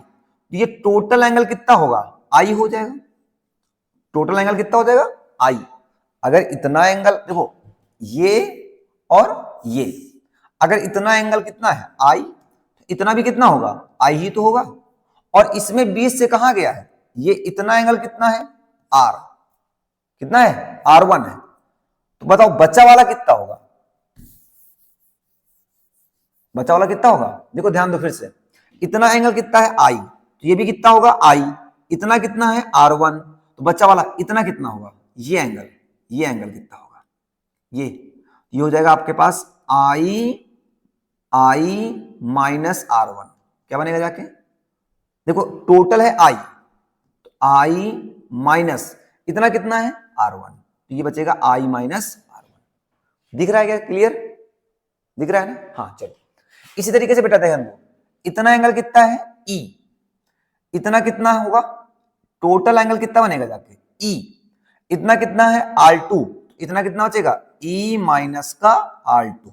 ये टोटल एंगल कितना होगा, आई हो जाएगा, टोटल एंगल कितना हो जाएगा, आई। अगर इतना एंगल देखो, ये और ये, अगर इतना एंगल कितना है आई, इतना भी कितना होगा आई ही तो होगा। और इसमें 20 से कहां गया है, ये इतना एंगल कितना है आर, कितना है R1 है। तो बताओ बच्चा वाला कितना होगा, बच्चा वाला कितना होगा, देखो ध्यान दो फिर से, इतना एंगल कितना है आई, तो ये भी कितना होगा आई, इतना कितना है R1, तो बच्चा वाला इतना कितना होगा, ये एंगल कितना होगा, ये हो जाएगा आपके पास आई माइनस R1, क्या बनेगा जाके, देखो टोटल है आई, तो आई माइनस इतना कितना है R1, तो ये बचेगा आई माइनस R1। दिख रहा है क्या, क्लियर दिख रहा है ना, हाँ चलो। इसी तरीके से बेटा ध्यान दो, इतना एंगल कितना है E, इतना कितना होगा, टोटल एंगल कितना बनेगा जाके E, इतना कितना है R2, इतना कितना बचेगा E माइनस का R2।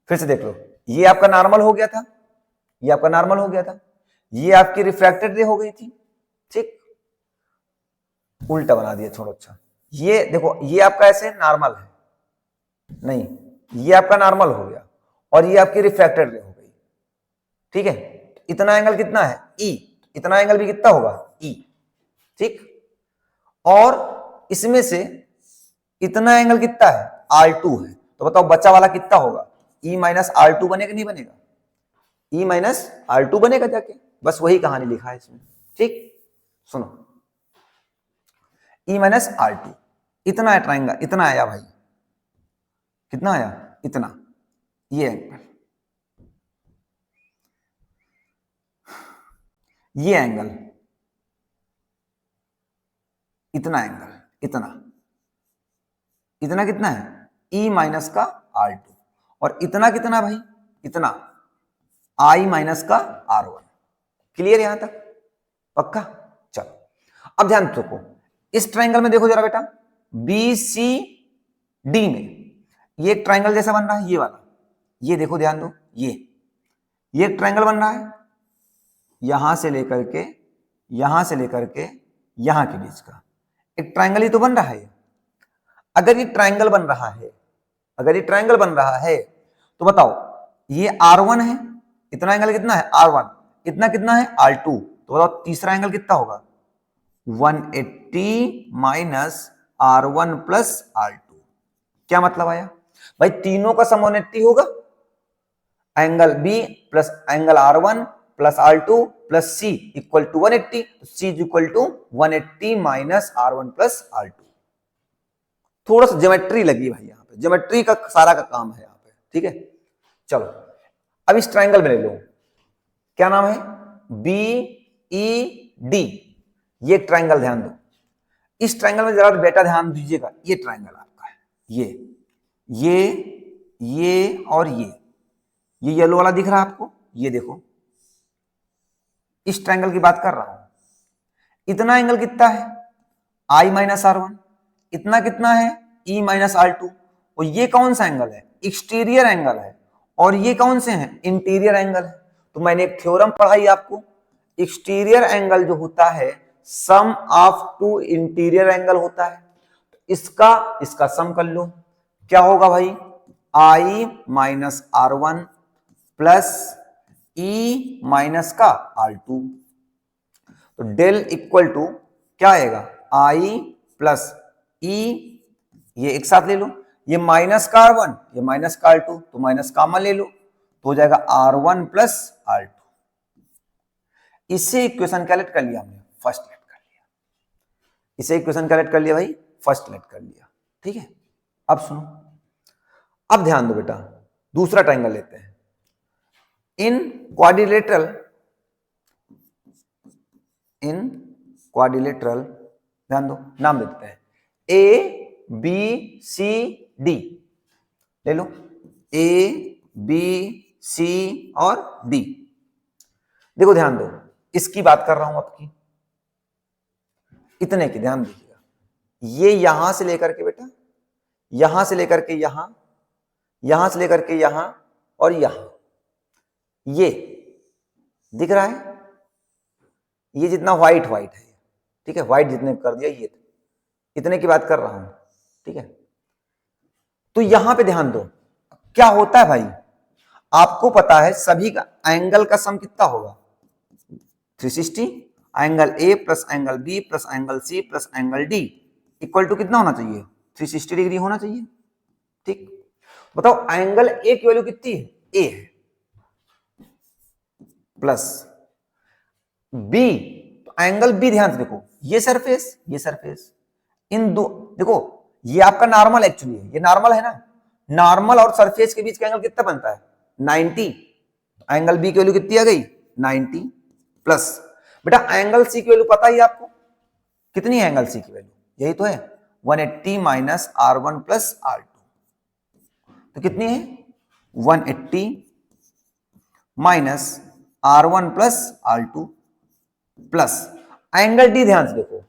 फिर से देख लो, ये आपका नॉर्मल हो गया था, ये आपका नॉर्मल हो गया था, ये आपकी रिफ्रैक्टेड रे हो गई थी, ठीक, उल्टा बना दिया, छोड़ो। अच्छा ये देखो, ये आपका ऐसे नॉर्मल है, नहीं ये आपका नॉर्मल हो गया और ये आपकी रिफ्रैक्टेड रे हो गई, ठीक है। इतना एंगल कितना है E, इतना एंगल भी कितना होगा E, ठीक। और इसमें से इतना एंगल कितना है R2 है, तो बताओ बच्चा वाला कितना होगा, E माइनस R2 बनेगा नहीं बनेगा, E माइनस R2 बनेगा जाके, बस वही कहानी लिखा है इसमें, ठीक। सुनो E माइनस R2, इतना है ट्राइंगल, इतना आया भाई, कितना आया इतना, ये एंगल, ये एंगल, इतना एंगल, इतना इतना कितना है E माइनस का R2, और इतना कितना भाई, इतना I माइनस का R1। क्लियर यहां तक, पक्का। चलो अब ध्यान रखो, इस ट्राइंगल में देखो जरा बेटा, BCD में ये एक ट्राइंगल जैसा बन रहा है, ये वाला, ये देखो ध्यान दो, ये एक ट्राइंगल बन रहा है, यहां से लेकर के यहां से लेकर के यहां के बीच का एक ट्राइंगल ही तो बन रहा है। अगर ये ट्राइंगल बन रहा है, अगर ये ट्राइंगल बन रहा है, तो बताओ ये R1 है, इतना एंगल कितना है R1, इतना कितना है R2, तो बताओ तीसरा एंगल कितना होगा 180 माइनस R1 प्लस R2। क्या मतलब आया भाई, तीनों का सम 180 होगा, angle B plus angle R1 plus R2 plus C equal to 180, तो C is equal to 180 minus R1 plus R2। थोड़ा सा ज्योमेट्री लगी भाई, यहाँ पे ज्योमेट्री का सारा का काम है यहाँ पे, ठीक है। चलो अब इस ट्राइंगल में ले लो, क्या नाम है BED, ये ट्राइंगल, ध्यान दो इस ट्राइंगल में जरा बेटा ध्यान दीजिएगा, ये ट्राइंगल आपका है, ये और ये येलो वाला दिख रहा है आपको, ये देखो इस ट्राइंगल की बात कर रहा हूं। इतना एंगल कितना है I माइनस R1, इतना कितना है E माइनस R2, और ये कौन सा एंगल है एक्सटीरियर एंगल है, और ये कौन से हैं इंटीरियर एंगल है। तो मैंने एक थ्योरम पढ़ाई आपको, एक्सटीरियर एंगल जो होता है सम ऑफ टू इंटीरियर एंगल होता है, इसका सम कर लो, क्या होगा भाई I minus R1 plus E minus का R2, तो डेल इक्वल टू क्या आएगा I प्लस E, ये एक साथ ले लो, ये माइनस का R1 ये माइनस का R2, तो माइनस कॉमन ले लो, तो हो जाएगा R1 प्लस R2। इससे इक्वेशन कैलकुलेट कर लिया हमने, फर्स्ट लेट कर लिया, इसे इक्वेशन कैलकुलेट कर लिया भाई, फर्स्ट लेट कर लिया, ठीक है। अब सुनो, अब ध्यान दो बेटा, दूसरा ट्राइंगल लेते हैं। इन क्वाड्रिलेटरल ध्यान दो, नाम देते हैं ABCD, ले लो ABC और D। देखो ध्यान दो, इसकी बात कर रहा हूं आपकी, इतने की ध्यान दीजिएगा, ये यहां से लेकर के बेटा, यहां से लेकर के यहां, यहां से लेकर के यहां और यहां, ये दिख रहा है, ये जितना व्हाइट है, ठीक है, व्हाइट जितने कर दिया ये, इतने की बात कर रहा हूं, ठीक है। तो यहां पे ध्यान दो, क्या होता है भाई, आपको पता है सभी का एंगल का सम कितना होगा 360, angle A plus angle B plus angle C plus angle D equal to कितना होना चाहिए 360 डिग्री होना चाहिए, ठीक। बताओ एंगल ए की वैल्यू कितनी है, ए है, प्लस बी, तो एंगल बी ध्यान से देखो, ये सरफेस इन दो, देखो ये आपका नॉर्मल एक्चुअली है, ये नॉर्मल है ना, नॉर्मल और सरफेस के बीच का एंगल कितना बनता है 90, एंगल बी की वैल्यू कितनी आ गई 90, प्लस बेटा एंगल सी की वैल्यू पता ही आपको कितनी है, एंगल सी की वैल्यू यही तो है 180 माइनस R1 प्लस R2, तो कितनी है 180 minus R1 plus R2 plus angle D, ध्यान से देखो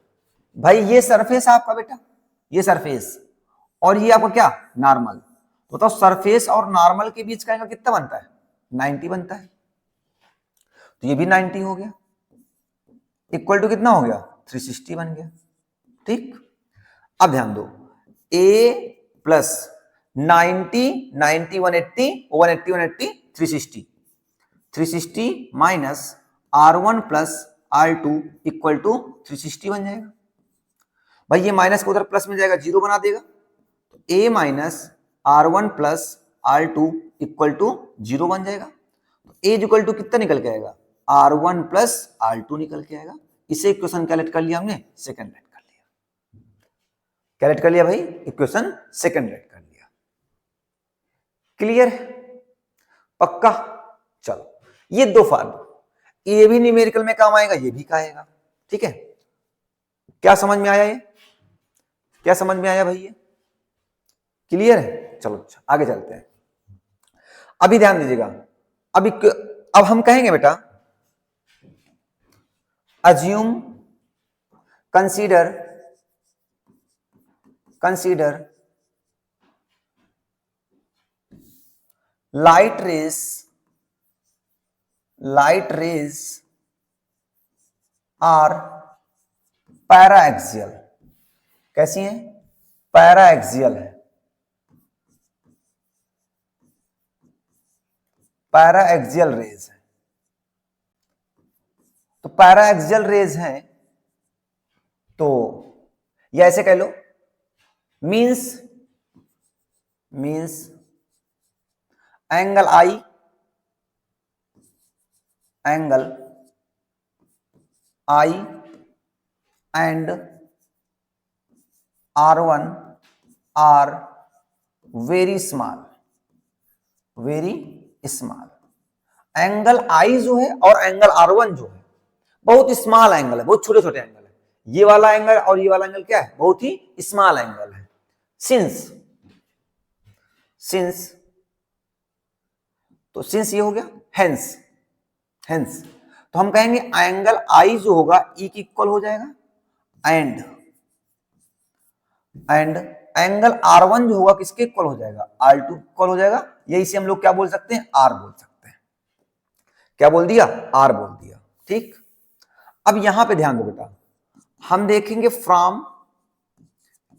भाई ये सरफेस आपका बेटा, ये सरफेस और ये आपका क्या नॉर्मल, तो बताओ सरफेस और नॉर्मल के बीच का एंगल कितना बनता है 90 बनता है, तो ये भी 90 हो गया, इक्वल टू कितना हो गया 360 बन गया, ठीक। अब ध्यान दो a plus 90 90 180 180 180 360 360 minus R1 plus R2 equal to 360 बन जाएगा, भाई ये माइनस को उधर प्लस में जाएगा जीरो बना देगा, तो a minus R1 plus R2 equal to zero बन जाएगा, तो a इक्वल टू कितना निकल के आएगा R1 प्लस R2 निकल के आएगा, इसे इक्वेशन क्या लेट कर लिया हमने सेकंड लेट कर लिया, क्या लेट कर लिया भाई इक्वेशन सेकंड लेट कर लिया, क्लियर पक्का। चलो ये दो फार्मूला, ये भी न्यूमेरिकल में काम आएगा, ये भी आएगा, ठीक है। क्या समझ में आया, ये क्या समझ में आया भाई, ये क्लियर है। चलो अच्छा आगे चलते हैं, अभी ध्यान दीजिएगा, अब हम कहेंगे बेटा assume consider light rays are paraxial, कैसी है पैराएक्सियल है, पैराएक्सियल रेज है, तो पैराएक्सियल रेज है, तो या ऐसे कह लो means angle I and R1 are very small, angle I जो है और एंगल R1 जो है बहुत स्मॉल एंगल है, बहुत छोटे छोटे एंगल है, ये वाला एंगल और ये वाला एंगल क्या है बहुत ही स्मॉल एंगल है, सिंस तो सिंस ये हो गया हेंस तो हम कहेंगे एंगल आई जो होगा ई की इक्वल हो जाएगा, एंड एंगल R1 जो होगा किसके इक्वल हो जाएगा R2 इक्वल हो जाएगा, यही से हम लोग क्या बोल सकते हैं R बोल सकते हैं, क्या बोल दिया R बोल दिया, ठीक। अब यहां पे ध्यान दो बेटा, हम देखेंगे फ्रॉम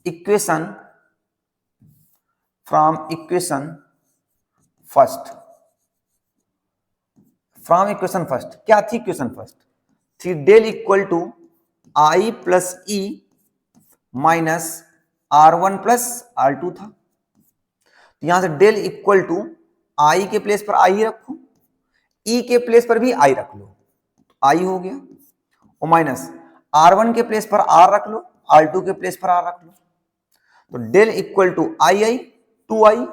इक्वेशन फर्स्ट, क्या थी इक्वेशन फर्स्ट थी del equal to I plus E minus R1 plus R2 था, तो यहां से डेल इक्वल टू आई के प्लेस पर आई रखो, ई के प्लेस पर भी आई रख लो, आई हो गया, और माइनस R1 के प्लेस पर R रख लो, R2 के प्लेस पर R रख लो, तो del equal to I 2i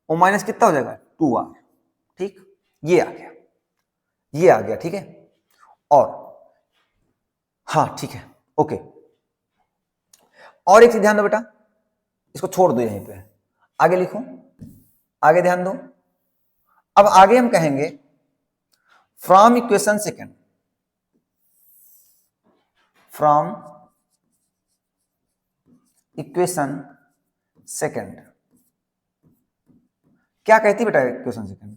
और माइनस कितना हो जाएगा 2r, ठीक, ये आ गया, ठीक है। और हाँ ठीक है ओके, और एक चीज ध्यान दो बेटा, इसको छोड़ दो यहीं पे, आगे लिखो, आगे ध्यान दो, अब आगे हम कहेंगे फ्रॉम इक्वेशन सेकंड, क्या कहती है बेटा इक्वेशन सेकंड,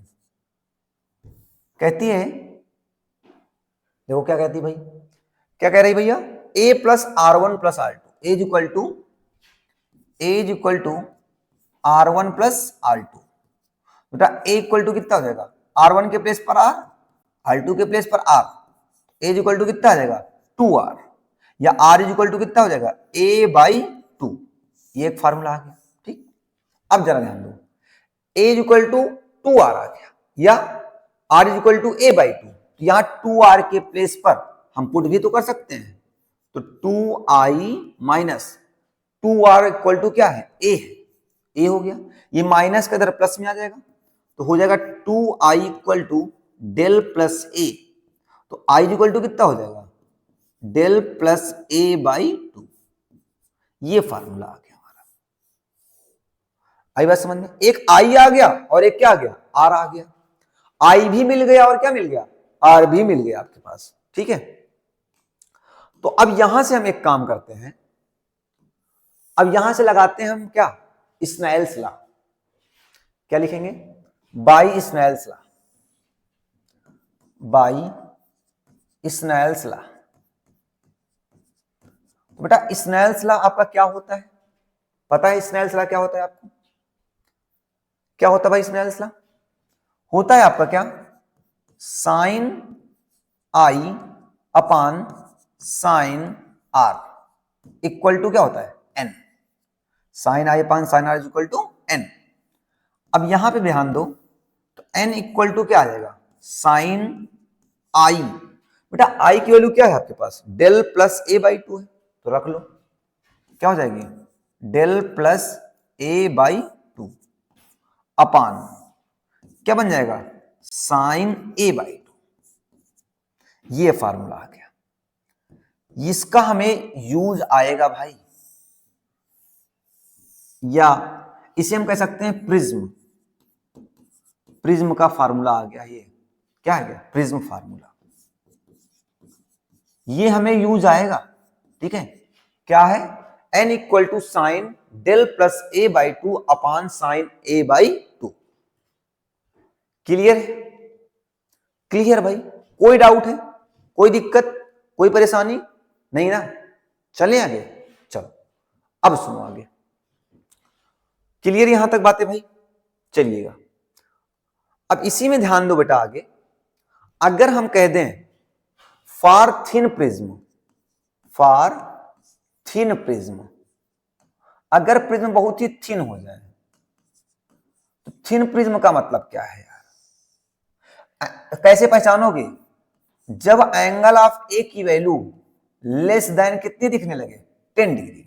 कहती है देखो क्या कहती है भाई, क्या कह रही भैया a plus R1 plus R2, as equal to R1 plus R2। बेटा ए इक्वल टू कितना हो जाएगा, R1 के प्लेस पर R, R2 के प्लेस पर R, एज इक्वल टू कितना आ जाएगा 2R, या R इज इक्वल टू कितना हो जाएगा A/2। ये एक फार्मूला आ गया। ठीक, अब जरा ध्यान दो, एज इक्वल टू 2R आ गया या R is equal to A/2। यहां 2R के प्लेस पर हम पुट भी तो कर सकते हैं, तो 2I minus 2R equal to क्या है, A है, A हो गया। ये माइनस का इधर प्लस में आ जाएगा, तो हो जाएगा 2I equal to del plus A। तो I इक्वल टू कितना हो जाएगा, डेल प्लस A/2। ये फार्मूला आ गया हमारा। आई बात समझ में, एक I आ गया और एक क्या आ गया, R आ गया। I भी मिल गया और क्या मिल गया, R भी मिल गया आपके पास। ठीक है, तो अब यहां से हम एक काम करते हैं, अब यहां से लगाते हैं हम क्या, स्नेल्स लॉ। क्या लिखेंगे, by Snell's law, by Snell's law. तो बेटा स्नेल्स लॉ आपका क्या होता है, पता है स्नेल्स लॉ क्या होता है आपको, क्या होता है भाई स्नेल्स लॉ, होता है आपका क्या, sine I upon sine R equal to क्या होता है N. Sine I upon sine R equal to N. अब यहां पे ध्यान दो, तो एन इक्वल टू क्या आ जाएगा, साइन आई। बेटा आई की वैल्यू क्या है आपके पास, डेल प्लस A/2 है, तो रख लो, क्या हो जाएगी, डेल प्लस A/2 अपान क्या बन जाएगा, साइन A/2। ये फार्मूला आ गया, इसका हमें यूज आएगा भाई, या इसे हम कह सकते हैं प्रिज्म। प्रिज्म का फार्मूला आ गया, ये क्या आ गया, प्रिज्म फार्मूला। ये हमें यूज आएगा। ठीक है, क्या है, n equal to sine del plus A/2 upon sine A/2। Clear है, क्लियर भाई, कोई डाउट है, कोई दिक्कत, कोई परेशानी नहीं ना, चलें आगे, चलो अब सुनो आगे। क्लियर यहां तक बातें भाई, चलिएगा अब इसी में ध्यान दो बेटा। आगे अगर हम कह दें for thin prism, for thin prism, अगर प्रिज्म बहुत ही थिन हो जाए, तो थिन प्रिज्म का मतलब क्या है यार, कैसे पहचानोगे, जब एंगल ऑफ ए की वैल्यू लेस देन कितनी दिखने लगे, 10 डिग्री।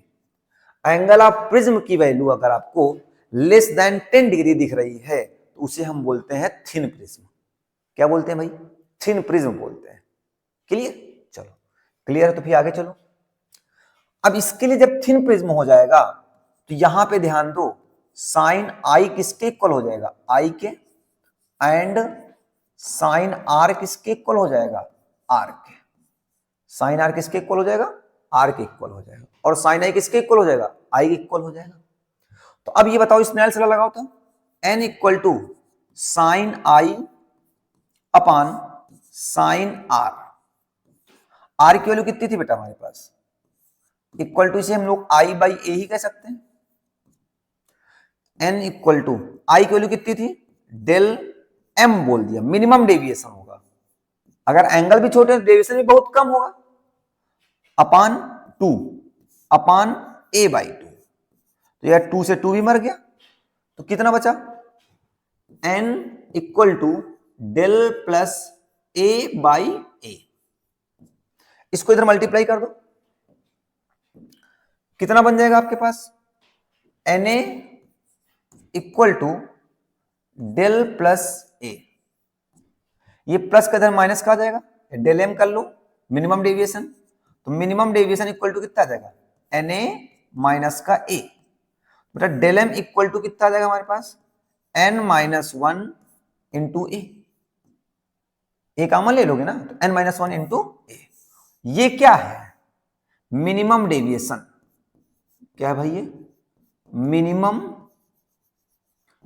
एंगल ऑफ प्रिज्म की वैल्यू अगर आपको लेस देन 10 डिग्री दिख रही है, तो उसे हम बोलते हैं थिन प्रिज्म। क्या बोलते हैं भाई, थिन प्रिज्म बोलते हैं। क्लियर, चलो क्लियर है तो फिर आगे चलो। अब इसके लिए जब थिन प्रिज्म हो जाएगा, तो यहां पे ध्यान दो, साइन आई किसके इक्वल हो जाएगा, आई के, एंड साइन आर किसके इक्वल हो जाएगा, आर के। साइन आर किसके इक्वल हो जाएगा, आर के इक्वल हो जाएगा, और साइन आई किसके इक्वल हो जाएगा, आई के इक्वल हो जाएगा। तो अब ये बताओ, स्नेल्स लॉ लगाओ तो, n equal to sine I upon sine R. R की वैल्यू कितनी थी बेटा हमारे पास, इक्वल टू, इसे हम लोग I/A ही कह सकते हैं। n इक्वल टू, आई की वैल्यू कितनी थी, डेल m बोल दिया, मिनिमम डेविएशन होगा, अगर एंगल भी छोटे तो डेविएशन भी बहुत कम होगा, अपान 2 अपान A/2। तो यार 2 से 2 भी मर गया, तो कितना बचा, n equal to del plus A/A। इसको इधर मल्टीप्लाई कर दो, कितना बन जाएगा आपके पास, Na equal to del plus A। ये प्लस का इधर माइनस का आ जाएगा, डेल m कर लो, मिनिमम डेविएशन, तो मिनिमम डेविएशन इक्वल टू कितना आ जाएगा, Na माइनस का A। बेटा डेल m इक्वल टू कितना आ जाएगा हमारे पास, n-1 इंटू ए। ए कॉमन ले लोगे ना, तो n-1 इंटू ए। ये क्या है, मिनिमम डेविएशन। क्या है भाई ये, मिनिमम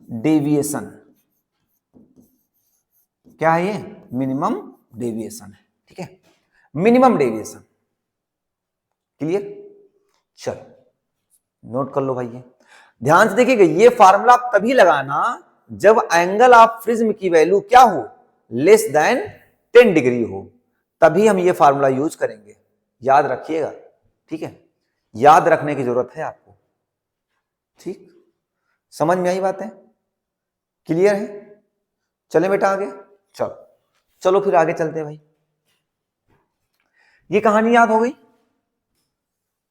डेविएशन। क्या है ये, मिनिमम डेविएशन है। ठीक है, मिनिमम डेविएशन। क्लियर, चलो नोट कर लो भाई, ये ध्यान से देखिएगा, ये फार्मूला आप तभी लगाना जब एंगल ऑफ प्रिज्म की वैल्यू क्या हो, लेस देन 10 डिग्री हो, तभी हम ये फार्मूला यूज करेंगे। याद रखिएगा, ठीक है, याद रखने की जरूरत है आपको। ठीक, समझ में आई बातें, क्लियर है? चले बेटा आगे, चलो चलो फिर आगे चलते हैं भाई। ये कहानी याद हो गई,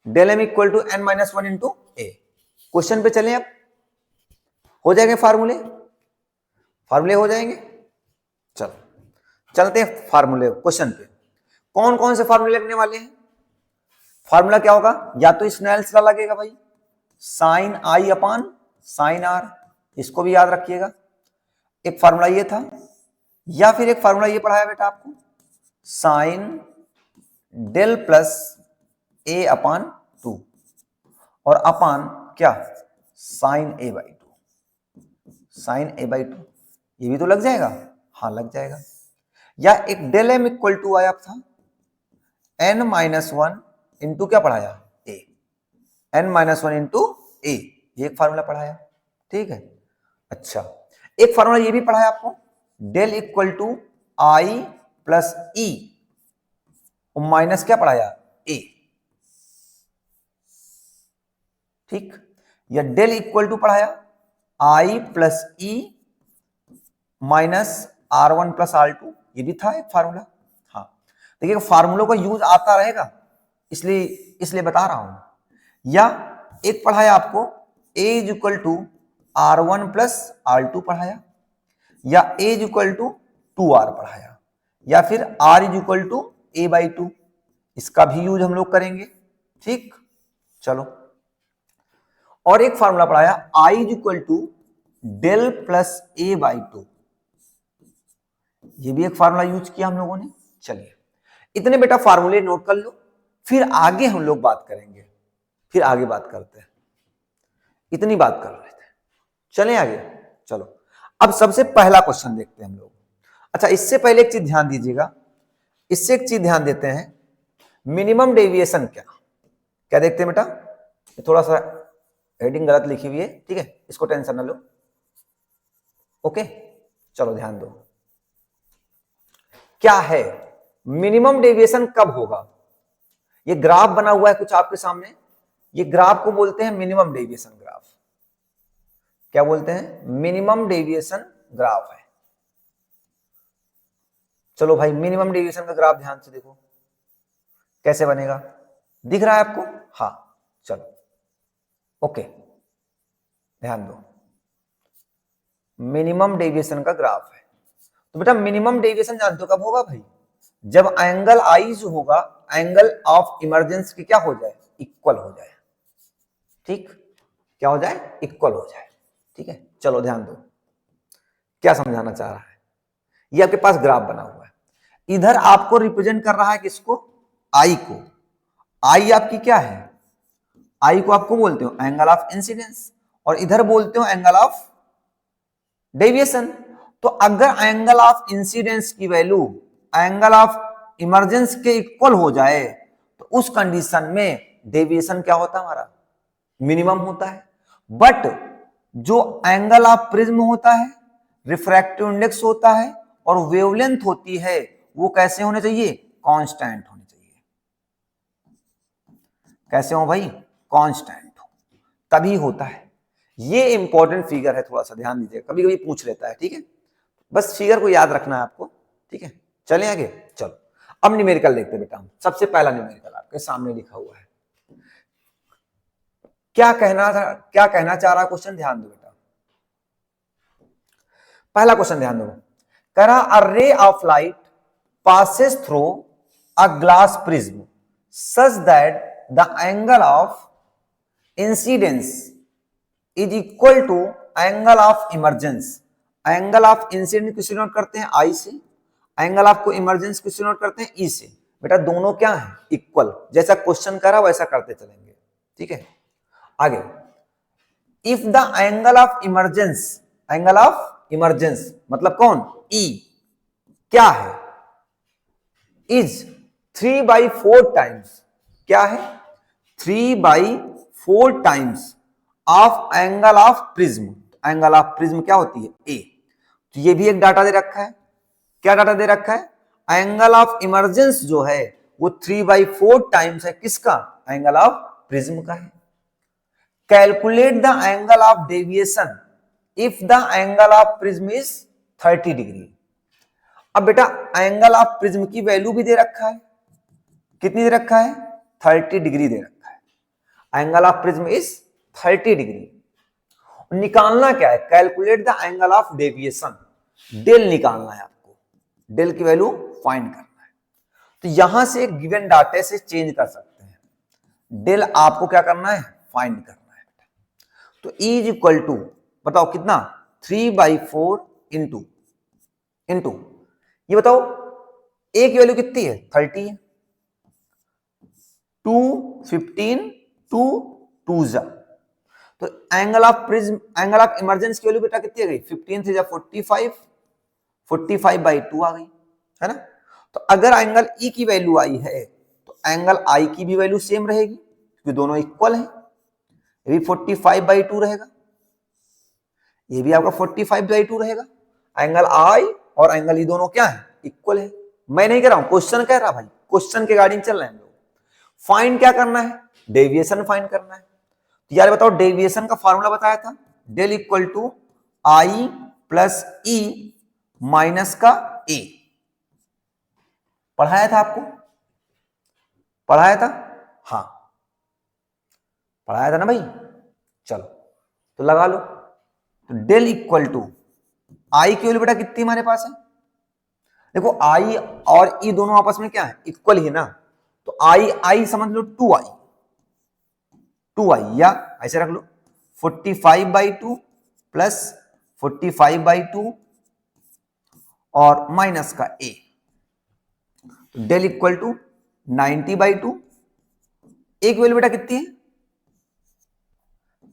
del M equal to N minus one into A. Question पे चलें, अब हो जाएंगे फार्मूले, फार्मूले हो जाएंगे। चलो चलते हैं फार्मूले क्वेश्चन पे। कौन कौन से फार्मूले लगने वाले हैं? फार्मूला क्या होगा, या तो स्नेल्स लॉ लगेगा भाई, sine I upon sine R, इसको भी याद रखिएगा, एक फार्मूला ये था, या फिर एक फार्मूला ये पढ़ाया बेटा आपको, sine del plus A upon 2 और अपान क्या, sine A by 2, sine A by 2, ये भी तो लग जाएगा, हाँ लग जाएगा। या एक डेल एम इक्वल टू आया था एन माइनस वन इंटू क्या पढ़ाया, ए, एन माइनस वन इंटू ए, ये एक फार्मूला पढ़ाया, ठीक है। अच्छा, एक फार्मूला ये भी पढ़ाया आपको, del equal to I plus E minus क्या पढ़ाया, ए, ठीक। या डेल इक्वल टू पढ़ाया I plus E minus R one plus R two, ये भी था एक फार्मूला। हाँ देखिए, फार्मूलों का यूज आता रहेगा, इसलिए बता रहा हूं। या एक पढ़ाया आपको A is equal to R one plus R two पढ़ाया, या ए इज इक्वल टू 2r पढ़ाया, या फिर r is equal to A by 2, इसका भी यूज हम लोग करेंगे, ठीक। चलो, और एक फार्मूला पढ़ाया i is equal to del plus A by 2, ये भी एक फार्मूला यूज किया हम लोगों ने। चलिए इतने बेटा फार्मूले नोट कर लो, फिर आगे हम लोग बात करेंगे, फिर आगे बात करते हैं, इतनी बात कर रहे थे, चलें आगे। चलो अब सबसे पहला क्वेश्चन देखते हैं हम लोग। अच्छा, इससे पहले एक चीज ध्यान दीजिएगा, इससे एक चीज ध्यान देते हैं, मिनिमम डेविएशन क्या देखते हैं बेटा, थोड़ा सा हेडिंग गलत लिखी हुई है, ठीक है, इसको टेंशन ना लो, ओके। चलो ध्यान दो, क्या है मिनिमम डेविएशन कब होगा। ये ग्राफ बना हुआ है कुछ आपके सामने, ये ग्राफ को बोलते हैं मिनिमम डेविएशन ग्राफ। क्या बोलते हैं, मिनिमम डेविएशन ग्राफ है। चलो भाई, मिनिमम डेविएशन का ग्राफ ध्यान से देखो कैसे बनेगा, दिख रहा है आपको, हाँ चलो ओके, ध्यान दो, मिनिमम डेविएशन का ग्राफ है। तो बेटा मिनिमम डेविएशन जानते हो कब होगा भाई, जब एंगल आई जो होगा एंगल ऑफ इमरजेंस की क्या हो जाए, इक्वल हो जाए, ठीक, क्या हो जाए, इक्वल हो जाए, ठीक है। चलो ध्यान दो, क्या समझाना चाह रहा है, ये आपके पास ग्राफ बना हुआ है, इधर आपको रिप्रेजेंट कर रहा है किसको, आई को, आई आपकी क्या है, आई को आपको बोलते हो एंगल ऑफ इंसिडेंस, और इधर बोलते हो एंगल ऑफ डेविएशन। तो अगर एंगल ऑफ इंसिडेंस की वैल्यू एंगल ऑफ इमरजेंस के इक्वल हो जाए तो उस कंडीशन में डेविएशन क्या होता है, हमारा मिनिमम होता है। बट जो एंगल ऑफ प्रिज्म होता है, रिफ्रैक्टिव इंडेक्स होता है और वेवलेंथ होती है, वो कैसे होने चाहिए, कांस्टेंट होने चाहिए। कैसे हो भाई, कांस्टेंट हो, तभी होता है। ये इंपॉर्टेंट फिगर है, थोड़ा सा ध्यान दीजिए, कभी कभी पूछ लेता है, ठीक है, बस फिगर को याद रखना है आपको, ठीक है। चलें आगे, चलो अब न्यूमेरिकल देखते बेटा हम। सबसे पहला न्यूमेरिकल आपके सामने लिखा हुआ है, क्या कहना चाह रहा क्वेश्चन, ध्यान दो बेटा। पहला क्वेश्चन ध्यान दो, कह रहा a ray of light passes through a glass prism such that the angle of incidence is equal to angle of emergence। Angle of incidence किससे नोट करते हैं, आई से, एंगल ऑफ को इमरजेंस किससे नोट करते हैं, ई से। बेटा दोनों क्या है, इक्वल, जैसा क्वेश्चन करा वैसा करते चलेंगे, ठीक है। आगे, if the angle of emergence, angle of emergence मतलब कौन, ई, क्या है, इज 3/4 टाइम्स, क्या है, 3/4 times of angle of prism. Angle of prism क्या होती है? ए। तो ये भी एक डाटा दे रखा है। क्या डाटा दे रखा है? एंगल ऑफ इमर्जेंस जो है वो 3/4 टाइम्स है किसका? एंगल ऑफ प्रिज्म का है। Calculate the angle of deviation if the angle of prism is 30 degree. अब बेटा एंगल ऑफ प्रिज्म की वैल्यू भी दे रखा है। कितनी दे रखा है? 30 डिग्री दे रखा है। Angle of prism is 30 degree. निकालना क्या है? Calculate the angle of deviation. Del निकालना है आपको। डेल की वैल्यू फाइंड करना है। तो यहां से एक गिवन डाटा से चेंज कर सकते हैं। डेल आपको क्या करना है? फाइंड करना है। तो E इज इक्वल टू, बताओ कितना? 3/4 इंटू ये बताओ ए की वैल्यू कितनी है? 30 है। 2 15 2 2 जा। तो angle of prism, angle of emergence की वैल्यू बेटा कितनी आ गई? 15 से 45, 45/2 आ गई, है ना। तो अगर एंगल ई की वैल्यू आई है तो एंगल आई की भी वैल्यू सेम रहेगी क्योंकि दोनों इक्वल है। ये भी 45/2 रहेगा, ये भी आपका 45/2 रहेगा। एंगल आई और एंगल ई दोनों क्या है? इक्वल है। मैं नहीं कह रहा हूं, क्वेश्चन कह रहा भाई, क्वेश्चन के गार्डिंग चल रहे हैं हम लोग। फाइंड क्या करना है? डेविएशन फाइंड करना है। तो यार बताओ डेविएशन का फॉर्मूला बताया था, del equal to I plus E minus का ए। पढ़ाया था आपको? पढ़ाया था? हाँ पढ़ाया था ना भाई। चलो तो लगा लो। तो डेल इक्वल टू आई की वैल्यू बेटा कितनी हमारे पास है? देखो आई और ई दोनों आपस में क्या है? इक्वल ही ना। तो आई समझ लो 2i या ऐसे रख लो 45/2 प्लस 45/2 और माइनस का a। तो डेल इक्वल टू 90/2। एक वैल्यू बेटा कितनी है?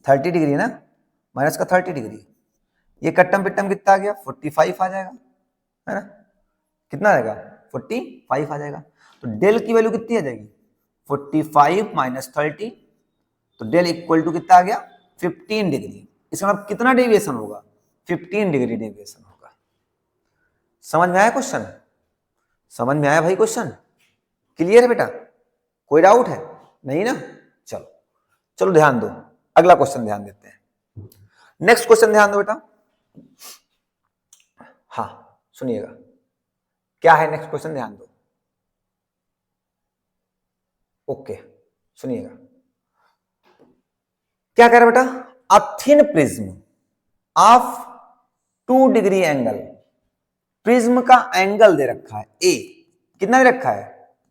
30 डिग्री है ना, माइनस का 30 डिग्री। ये कट्टम पिट्टम कितना आ गया? 45 आ जाएगा, है ना। कितना आ जाएगा? 45 आ जाएगा। तो डेल की वैल्यू कितनी आ जाएगी? 45 माइनस 30। तो डेल इक्वल टू कितना आ गया? 15 डिग्री। इसका मतलब कितना डेविएशन होगा? 15 डिग्री डेविएशन होगा। समझ में आया क्वेश्चन? समझ में आया भाई क्वेश्चन? क्लियर है बेटा? कोई डाउट है? नहीं ना? चलो चलो ध्यान दो, अगला क्वेश्चन ध्यान देते हैं। नेक्स्ट क्वेश्चन ध्यान दो बेटा। हाँ सुनिएगा, क्या है नेक्स्ट क्वेश्चन? ध्यान दो। ओके सुनिएगा, क्या कह रहा है बेटा? A thin prism of 2 degree angle. Prism का एंगल दे रखा है ए। कितना दे रखा है?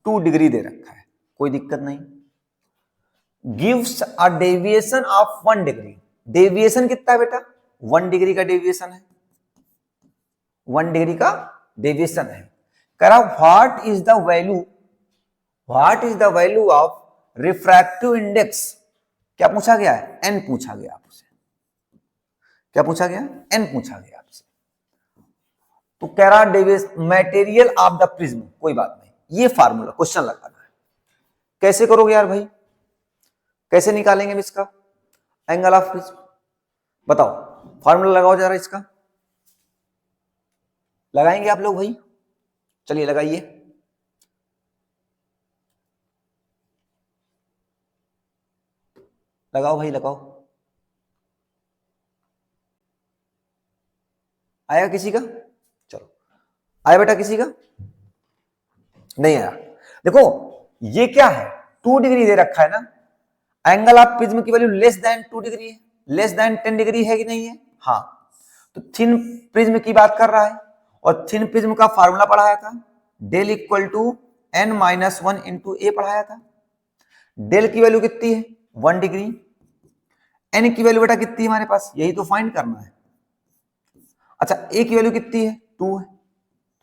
2 डिग्री दे रखा है, कोई दिक्कत नहीं। Gives a deviation of 1 degree. Deviation कितना है बेटा? 1 डिग्री का डेविएशन है, 1 डिग्री का डेविएशन है। कह रहा what is the value of refractive index. क्या पूछा गया है? एन पूछा गया आपसे। क्या पूछा गया? एन पूछा गया आपसे। तो कह रहा deviation material of the prism. कोई बात नहीं, ये फार्मूला क्वेश्चन लगाना है। कैसे करोगे यार भाई? कैसे निकालेंगे इसका एंगल ऑफ प्रिज्म? बताओ, फार्मूला लगाओ जरा इसका। लगाएंगे आप लोग भाई? चलिए लगाइए। लगाओ भाई लगाओ। आया किसी का? चलो आया बेटा किसी का? नहीं आया। देखो ये क्या है? 2 डिग्री दे रखा है ना। एंगल ऑफ प्रिज्म की वैल्यू लेस देन 2 डिग्री है, लेस देन 10 डिग्री है कि नहीं है? हाँ। तो थिन प्रिज्म की बात कर रहा है और थिन प्रिज्म का फार्मूला पढ़ाया था, del equal to n-1 into A पढ़ाया था। डेल की वैल्यू कितनी है? 1 डिग्री। एन की वैल्यू बेटा कितनी है हमारे पास? यही तो फाइंड करना है। अच्छा ए की वैल्यू कितनी है? 2 है,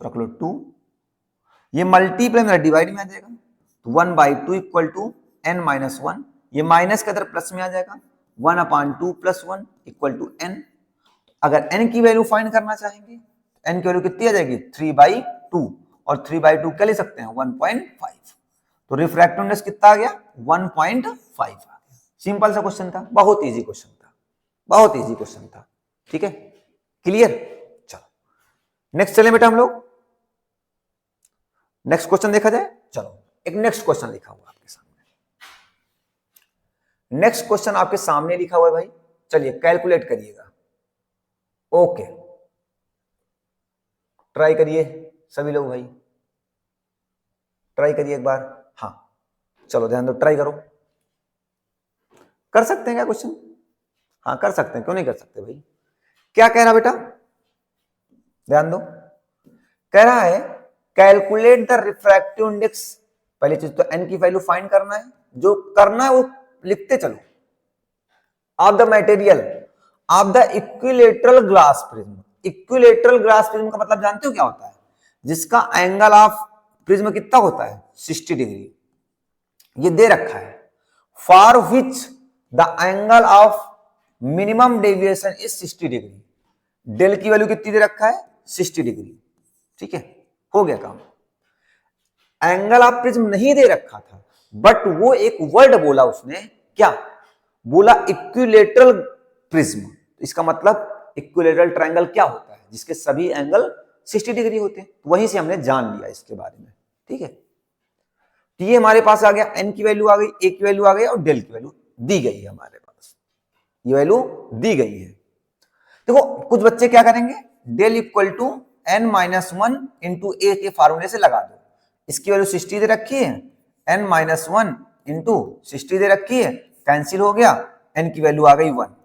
तो रख लो 2। ये मल्टीप्लाई में डिवाइड में आ जाएगा, तो 1/2 इक्वल टू n-1। ये माइनस के अंदर प्लस में आ जाएगा, 1/2 + 1 इक्वल टू n। अगर n की वैल्यू फाइंड करना चाहेंगे, n की वैल्यू कितनी आ जाएगी? 3/2। और 3/2 क्या ले सकते हैं? 1.5। तो रिफ्रैक्टिव इंडेक्स कितना आ गया? 1.5 5 आ गया। सिंपल सा क्वेश्चन था, बहुत इजी क्वेश्चन था, बहुत इजी क्वेश्चन था। ठीक है, क्लियर। चलो नेक्स्ट चलें बेटा हम लोग, नेक्स्ट क्वेश्चन देखा जाए। चलो एक नेक्स्ट क्वेश्चन लिखा हुआ आपके सामने, नेक्स्ट क्वेश्चन आपके सामने लिखा हुआ है भाई। चलिए कैलकुलेट करिएगा। ओके, ट्राई करिए सभी लोग भाई, ट्राई करिए एक बार। हाँ चलो ध्यान दो, ट्राई करो। कर सकते हैं क्या क्वेश्चन? हाँ कर सकते हैं, क्यों नहीं कर सकते भाई। क्या कह रहा बेटा, ध्यान दो। कह रहा है कैलकुलेट द रिफ्रैक्टिव इंडेक्स। पहली चीज तो एन की वैल्यू फाइंड करना है, जो करना है वो लिखते चलो। Of the material of the equilateral glass prism. Equilateral glass prism का मतलब जानते हो क्या होता है? जिसका एंगल ऑफ प्रिज्म कितना होता है? 60 डिग्री। ये दे रखा है, for which the angle of minimum deviation is 60 degree. Del की वैल्यू कितनी दे रखा है? 60 डिग्री। ठीक है, हो गया काम। एंगल ऑफ प्रिज्म नहीं दे रखा था, बट वो एक वर्ड बोला उसने, क्या बोला? Equilateral prism. इसका मतलब इक्विलेटरल ट्रायंगल क्या होता है? जिसके सभी एंगल 60 डिग्री होते हैं। वहीं से हमने जान लिया इसके बारे में। ठीक है, ये हमारे पास आ गया, एन की वैल्यू आ गई, ए की वैल्यू आ गई, और डेल की वैल्यू दी गई है हमारे पास, ये वैल्यू दी गई है। देखो कुछ बच्चे क्या करेंगे, del equal to N minus 1 into A के फार्मूले से लगा दो। इसकी वैल्यू 60 दे रखी है, एन माइनस 1 इंटू 60 दे रखी है, कैंसिल हो गया, एन की वैल्यू आ गई 1।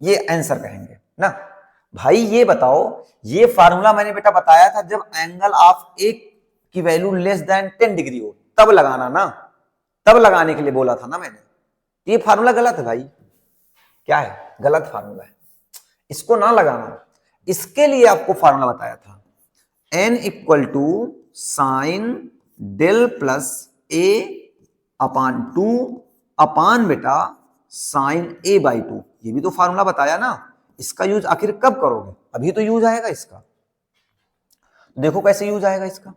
ये आंसर कहेंगे ना भाई। ये बताओ, ये फार्मूला मैंने बेटा बताया था जब एंगल ऑफ ए की वैल्यू लेस देन 10 डिग्री हो, तब लगाना ना, तब लगाने के लिए बोला था ना मैंने। ये फार्मूला गलत है भाई, क्या है? गलत फार्मूला है, इसको ना लगाना। इसके लिए आपको फार्मूला बताया था, n equal to sine del plus A upon 2 upon बेटा साइन ए बाई 2। ये भी तो फार्मूला बताया ना। इसका यूज आखिर कब करोगे? अभी तो यूज आएगा इसका। देखो कैसे यूज आएगा इसका,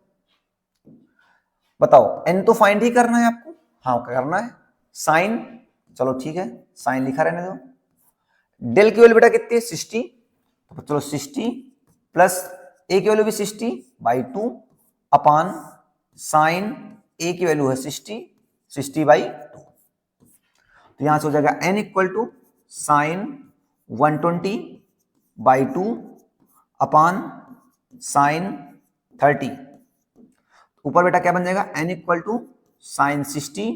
बताओ। n तो फाइंड ही करना है आपको, हाँ करना है। साइन, चलो ठीक है, साइन लिखा रहने दो। डेल की वैल्यू बेटा कितनी है? 60। तो चलो 60 प्लस ए की वैल्यू भी 60 बाई 2 अपान साइन ए की वैल्यू है 60 बाई 2। तो यहां से हो जाएगा n equal to sine 120 by 2 upon sine 30। ऊपर बेटा क्या बन जाएगा? n इक्वल टू साइन 60,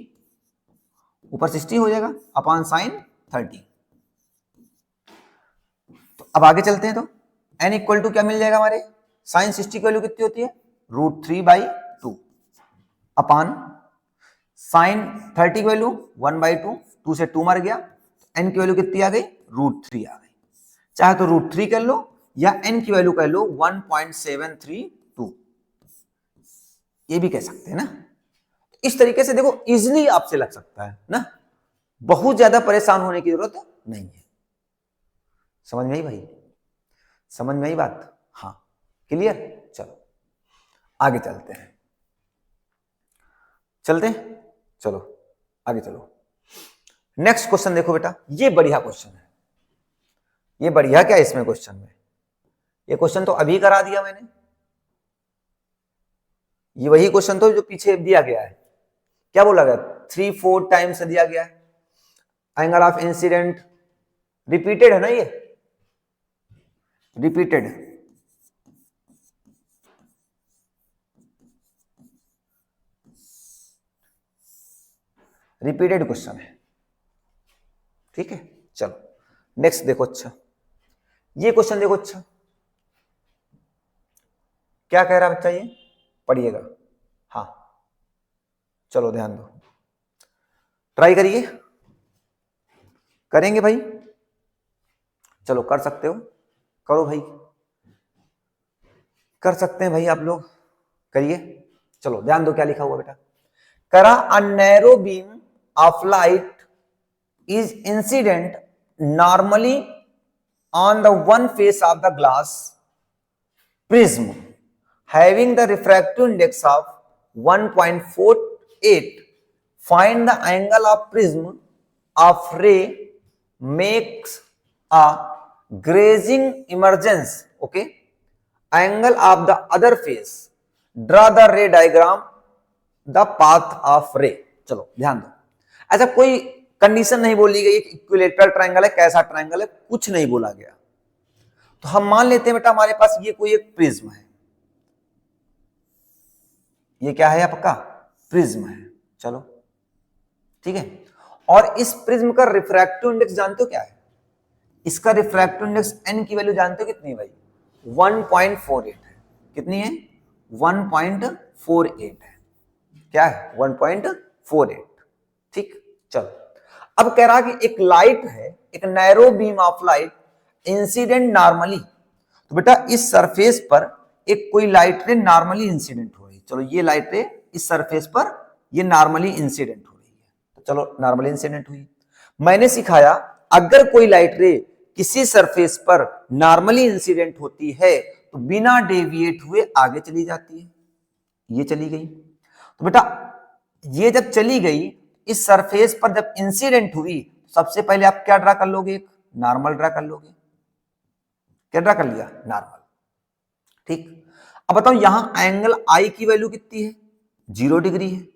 ऊपर 60 हो जाएगा, अपान साइन 30। तो अब आगे चलते हैं। तो n इक्वल टू क्या मिल जाएगा हमारे? साइन 60 की वैल्यू कितनी होती है? √3/2 अपान साइन 30 की वैल्यू 1/2, 2 से 2 मर गया, n की वैल्यू कितनी आ गई? √3 आ गई। चाहे तो √3 कर लो या n की वैल्यू कर लो 1.732, ये भी कह सकते हैं ना। इस तरीके से देखो इजीली आपसे लग सकता है ना, बहुत ज्यादा परेशान होने की जरूरत नहीं है। समझ में आई भाई? समझ में आई बात? हाँ क्लियर। चलो आगे चलते हैं, चलते हैं, चलो आगे चलो। नेक्स्ट क्वेश्चन देखो बेटा, ये बढ़िया क्वेश्चन है। ये बढ़िया क्या है इसमें क्वेश्चन में? ये क्वेश्चन तो अभी करा दिया मैंने, ये वही क्वेश्चन तो जो पीछे दिया गया है। क्या बोला गया? 3-4 टाइम्स दिया गया है। एंगल ऑफ इंसिडेंट रिपीटेड है ना, ये रिपीटेड है। रिपीटेड क्वेश्चन है, ठीक है। चलो नेक्स्ट देखो। अच्छा ये क्वेश्चन देखो, अच्छा क्या कह रहा है बच्चा, ये पढ़िएगा। हाँ चलो ध्यान दो, ट्राई करिए। करेंगे भाई? चलो कर सकते हो, करो भाई, कर सकते हैं भाई आप लोग, करिए। चलो ध्यान दो क्या लिखा हुआ बेटा। करा a narrow beam of light is incident normally on the one face of the glass prism having the refractive index of 1.48. Find the angle of prism of रे makes a grazing emergence, okay, angle of the other face, draw the रे डायग्राम, द पाथ ऑफ रे। चलो ध्यान दो, ऐसा कोई कंडीशन नहीं बोली गई इक्विलेटरल ट्रायंगल है, कैसा ट्रायंगल है, कुछ नहीं बोला गया। तो हम मान लेते हैं बेटा हमारे पास ये कोई एक प्रिज्म है, ये क्या है आपका प्रिज्म है, चलो ठीक है। और इस प्रिज्म का रिफ्रैक्टिव इंडेक्स जानते हो क्या है? इसका रिफ्रैक्टिव इंडेक्स n की वैल्यू जानते हो कितनी है भाई? 1.48 है। कितनी है? 1.48 है। क्या है? 1.48। ठीक, चलो अब कह रहा कि एक लाइट है, एक narrow beam of light incident normally. तो बेटा इस सरफेस पर एक कोई लाइट रे नॉर्मली इंसिडेंट हो रही है। चलो ये लाइट रे इस सरफेस पर ये नॉर्मली इंसिडेंट हो रही है, तो चलो नॉर्मली इंसिडेंट हुई। मैंने सिखाया अगर कोई लाइट रे किसी सरफेस पर नॉर्मली इंसिडेंट होती है तो बिना डेविएट हुए आगे चली जाती है। ये चली गई, तो बेटा ये जब चली गई इस सरफेस पर जब इंसिडेंट हुई, सबसे पहले आप क्या ड्रा कर लोगे? एक नॉर्मल ड्रा कर लोगे। क्या ड्रा कर लिया? नॉर्मल। ठीक, अब बताओ यहां एंगल आई की वैल्यू कितनी है? 0 डिग्री है।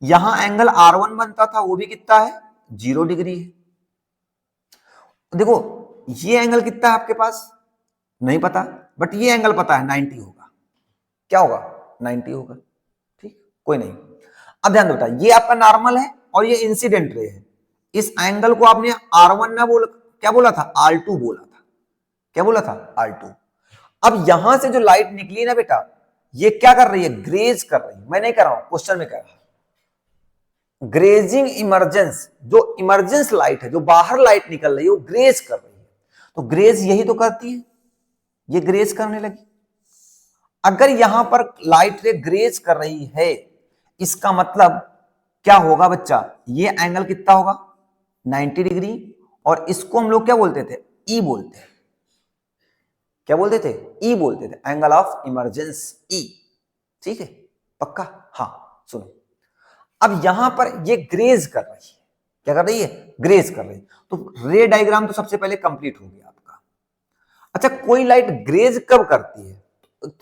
यहां एंगल R1 बनता था, वो भी कितना है? 0 डिग्री है। देखो ये एंगल कितना है आपके पास? नहीं पता, बट ये एंगल पता है 90 होगा। क्या होगा? 90 होगा। ठीक, कोई नहीं। अब ध्यान दो बेटा, ये आपका नॉर्मल है और ये इंसिडेंट रे है। इस एंगल को आपने R1 ना बोला, क्या बोला था? R2 बोला था। क्या बोला था? R2। अब यहां से जो लाइट निकली ना बेटा, ये क्या कर रही है? ग्रेज कर रही है। मैं नहीं कर रहा हूं, क्वेश्चन में कह रहा हूं ग्रेजिंग इमरजेंस। जो इमरजेंस लाइट है, जो बाहर लाइट निकल रही है, वो ग्रेज कर रही है। तो ग्रेज यही तो करती है, ये ग्रेज करने लगी। अगर यहां पर लाइट रे ग्रेज कर रही है, इसका मतलब क्या होगा बच्चा? ये एंगल कितना होगा? 90 डिग्री। और इसको हम लोग क्या बोलते थे? ई बोलते हैं। क्या बोलते थे? ई बोलते थे, एंगल ऑफ इमरजेंस, ई। ठीक है, पक्का? हाँ सुनो, अब यहां पर ये ग्रेज कर रही है। क्या कर रही है? ग्रेज कर रही है। तो रे डायग्राम तो सबसे पहले कंप्लीट हो गया आपका। अच्छा, कोई लाइट ग्रेज कब करती है?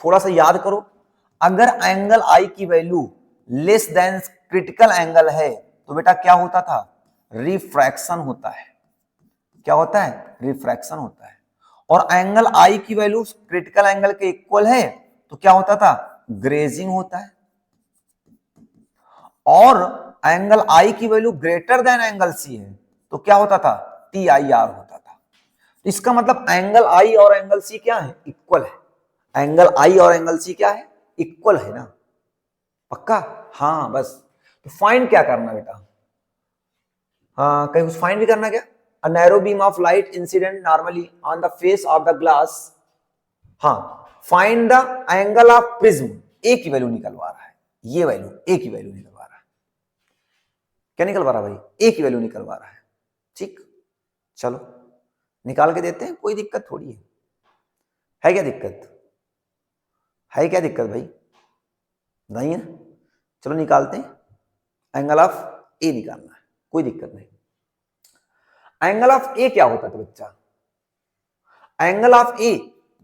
थोड़ा सा याद करो। अगर एंगल आई की value less than critical angle है तो बेटा क्या होता था? रिफ्रैक्शन होता है। क्या होता है? रिफ्रैक्शन होता है। और एंगल आई की वैल्यू क्रिटिकल एंगल के इक्वल है तो क्या होता था? ग्रेजिंग होता है। और एंगल आई की value greater than angle C है तो क्या होता था? TIR होता था। तो इसका मतलब एंगल आई और एंगल सी क्या है? इक्वल है। एंगल आई और एंगल सी क्या है? इक्वल है ना? पक्का? हाँ बस। तो फाइंड क्या करना बेटा? हाँ, कहीं कुछ फाइंड भी करना क्या? A narrow beam of light incident normally on the face of the glass. हाँ, find the angle of prism. A की वैल्यू निकलवा रहा है, ये वैल्यू A की वैल्यू निकलवा रहा है। क्या निकलवा रहा है भाई? A की वैल्यू निकलवा रहा है। ठीक, चलो निकाल के देते हैं, कोई दिक्कत थोड़ी है क्या दिक्कत? है क्या दिक्कत भाई? नहीं है? चलो निकालते हैं। एंगल ऑफ A निकालना है, कोई दिक्कत नहीं। एंगल ऑफ ए क्या होता था बच्चा? Angle of A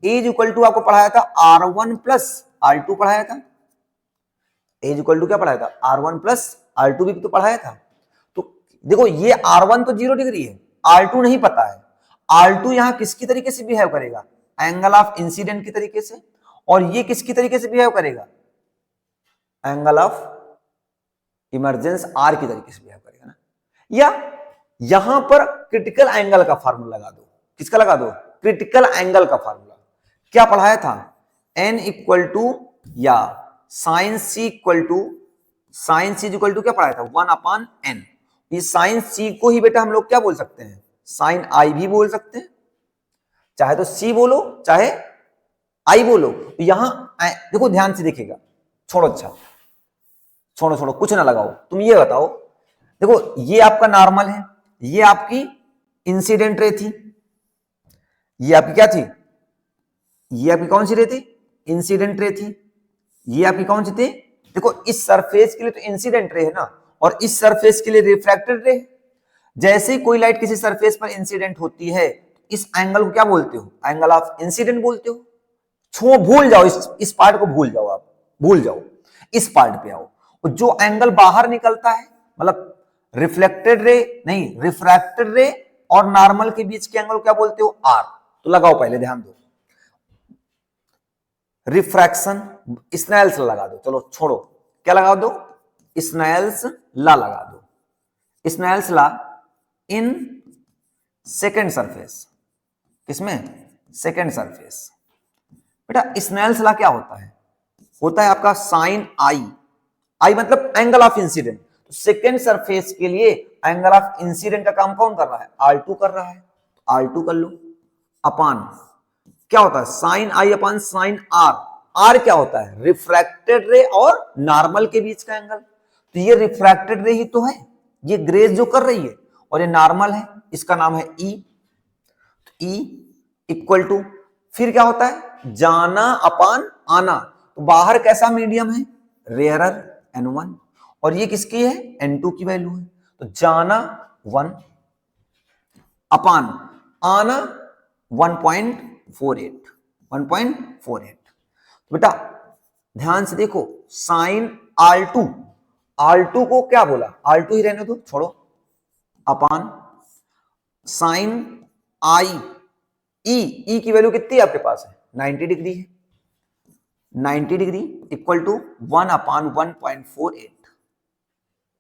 is equal to, आपको पढ़ाया था R1 प्लस R2 पढ़ाया था। एज इक्वल टू क्या पढ़ाया था? R1 प्लस R2 भी तो पढ़ाया था। तो देखो ये R1 तो 0 डिग्री है, R2 नहीं पता है। R2 यहां किसकी तरीके से बिहेव करेगा? एंगल ऑफ इंसिडेंट की तरीके से। और ये किसकी तरीके से बिहेव करेगा? एंगल ऑफ इमरजेंस R की तरीके से बिहेव करेगा ना। या यहां पर क्रिटिकल एंगल का फार्मूला लगा दो। किसका लगा दो? क्रिटिकल एंगल का फार्मूला। क्या पढ़ाया था? n इक्वल टू या sine C equal to, sine C equal to क्या पढ़ाया था? 1/n। इस साइन सी को ही बेटा हम लोग क्या बोल सकते हैं? साइन आई भी बोल सकते हैं। चाहे तो सी बोलो चाहे आई बोलो। तो यहां देखो ध्यान से देखिएगा, छोड़ो, अच्छा छोड़ो कुछ ना लगाओ, तुम ये बताओ। देखो ये आपका नॉर्मल है, ये आपकी इंसिडेंट रे थी, ये आपकी क्या थी? ये आपकी कौन सी रे थी? इंसिडेंट रे थी। ये आपकी कौन सी थी? देखो इस सरफेस के लिए तो इंसिडेंट रे है ना, और इस सरफेस के लिए रिफ्रैक्टेड रे। जैसे ही कोई लाइट किसी सरफेस पर इंसिडेंट होती है, इस एंगल को क्या बोलते हो? एंगल ऑफ इंसिडेंट बोलते हो। छो भूल जाओ, इस पार्ट को भूल जाओ, आप भूल जाओ, इस पार्ट पे आओ। और जो एंगल बाहर निकलता है, मतलब रिफ्लेक्टेड रे नहीं, रिफ्रैक्टेड रे और नॉर्मल के बीच के एंगल क्या बोलते हो? आर। तो लगाओ, पहले ध्यान दो, रिफ्रैक्शन, स्नेल्स लॉ लगा दो। चलो छोड़ो, क्या लगा दो? स्नेल्स लॉ लगा दो। Snell's law in second surface, किसमें? Second surface. बेटा स्नेल्स लॉ क्या होता है? होता है आपका साइन आई, आई मतलब एंगल ऑफ इंसिडेंट। तो सेकेंड सरफेस के लिए एंगल ऑफ इंसिडेंट का काम कौन कर रहा है? R2 कर रहा है। R2 कर लो, अपान क्या होता है? Sine I upon sine R. R क्या होता है? रिफ्रैक्टेड रे और नॉर्मल के बीच का एंगल। तो ये रिफ्रैक्टेड रे ही तो है, ये ग्रेज जो कर रही है, और ये नॉर्मल है, इसका नाम है ई। ई इक्वल टू, फिर क्या होता है? जाना अपान आना। तो बाहर कैसा मीडियम है? रेयरर N1, और ये किसकी है? N2 की वैल्यू है। तो जाना 1 अपान आना 1.48। तो बेटा ध्यान से देखो, साइन R2, R2 को क्या बोला? R2 ही रहने दो, छोड़ो, अपान साइन आई, ई की वैल्यू कितनी है आपके पास है? 90 डिग्री है। 90 डिग्री इक्वल टू 1 अपान 1.48।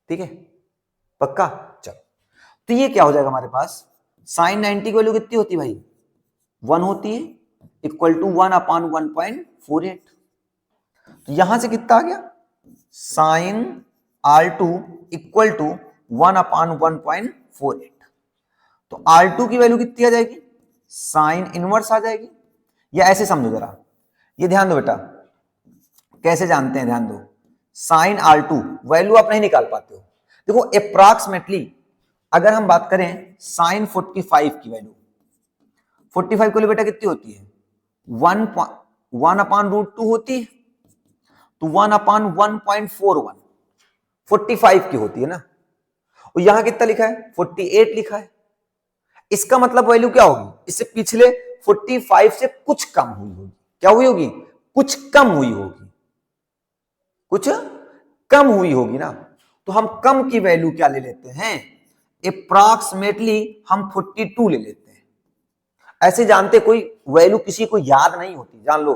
ठीक है, पक्का? चलो, तो ये क्या हो जाएगा हमारे पास? साइन 90 की वैल्यू कितनी होती है भाई? 1 होती है, इक्वल टू 1 अपान 1.48। तो यहां से कितना आ गया? साइन R2 इक्वल टू 1 अपान 1.48। तो R2 की वैल्यू कितनी आ जाएगी? साइन इनवर्स आ जाएगी। या ऐसे समझो जरा, ये ध्यान दो बेटा, कैसे जानते हैं? ध्यान दो, साइन R2 वैल्यू आप नहीं निकाल पाते हो। देखो अप्रॉक्सीमेटली अगर हम बात करें साइन 45 की वैल्यू, 45 की वैल्यू बेटा कितनी होती है? 1 अपान रूट 2 होती है। तो 1 अपान 1.41 45 की होती है ना। और यहां कितना लिखा है? 48 लिखा है। इसका मतलब वैल्यू क्या होगी? इससे पिछले 45 से कुछ कम हुई होगी। क्या हुई होगी? कुछ कम हुई होगी, कुछ कम हुई होगी ना। तो हम कम की वैल्यू क्या ले लेते हैं? अप्रॉक्सीमेटली हम 42 ले लेते हैं। ऐसे जानते, कोई वैल्यू किसी को याद नहीं होती, जान लो।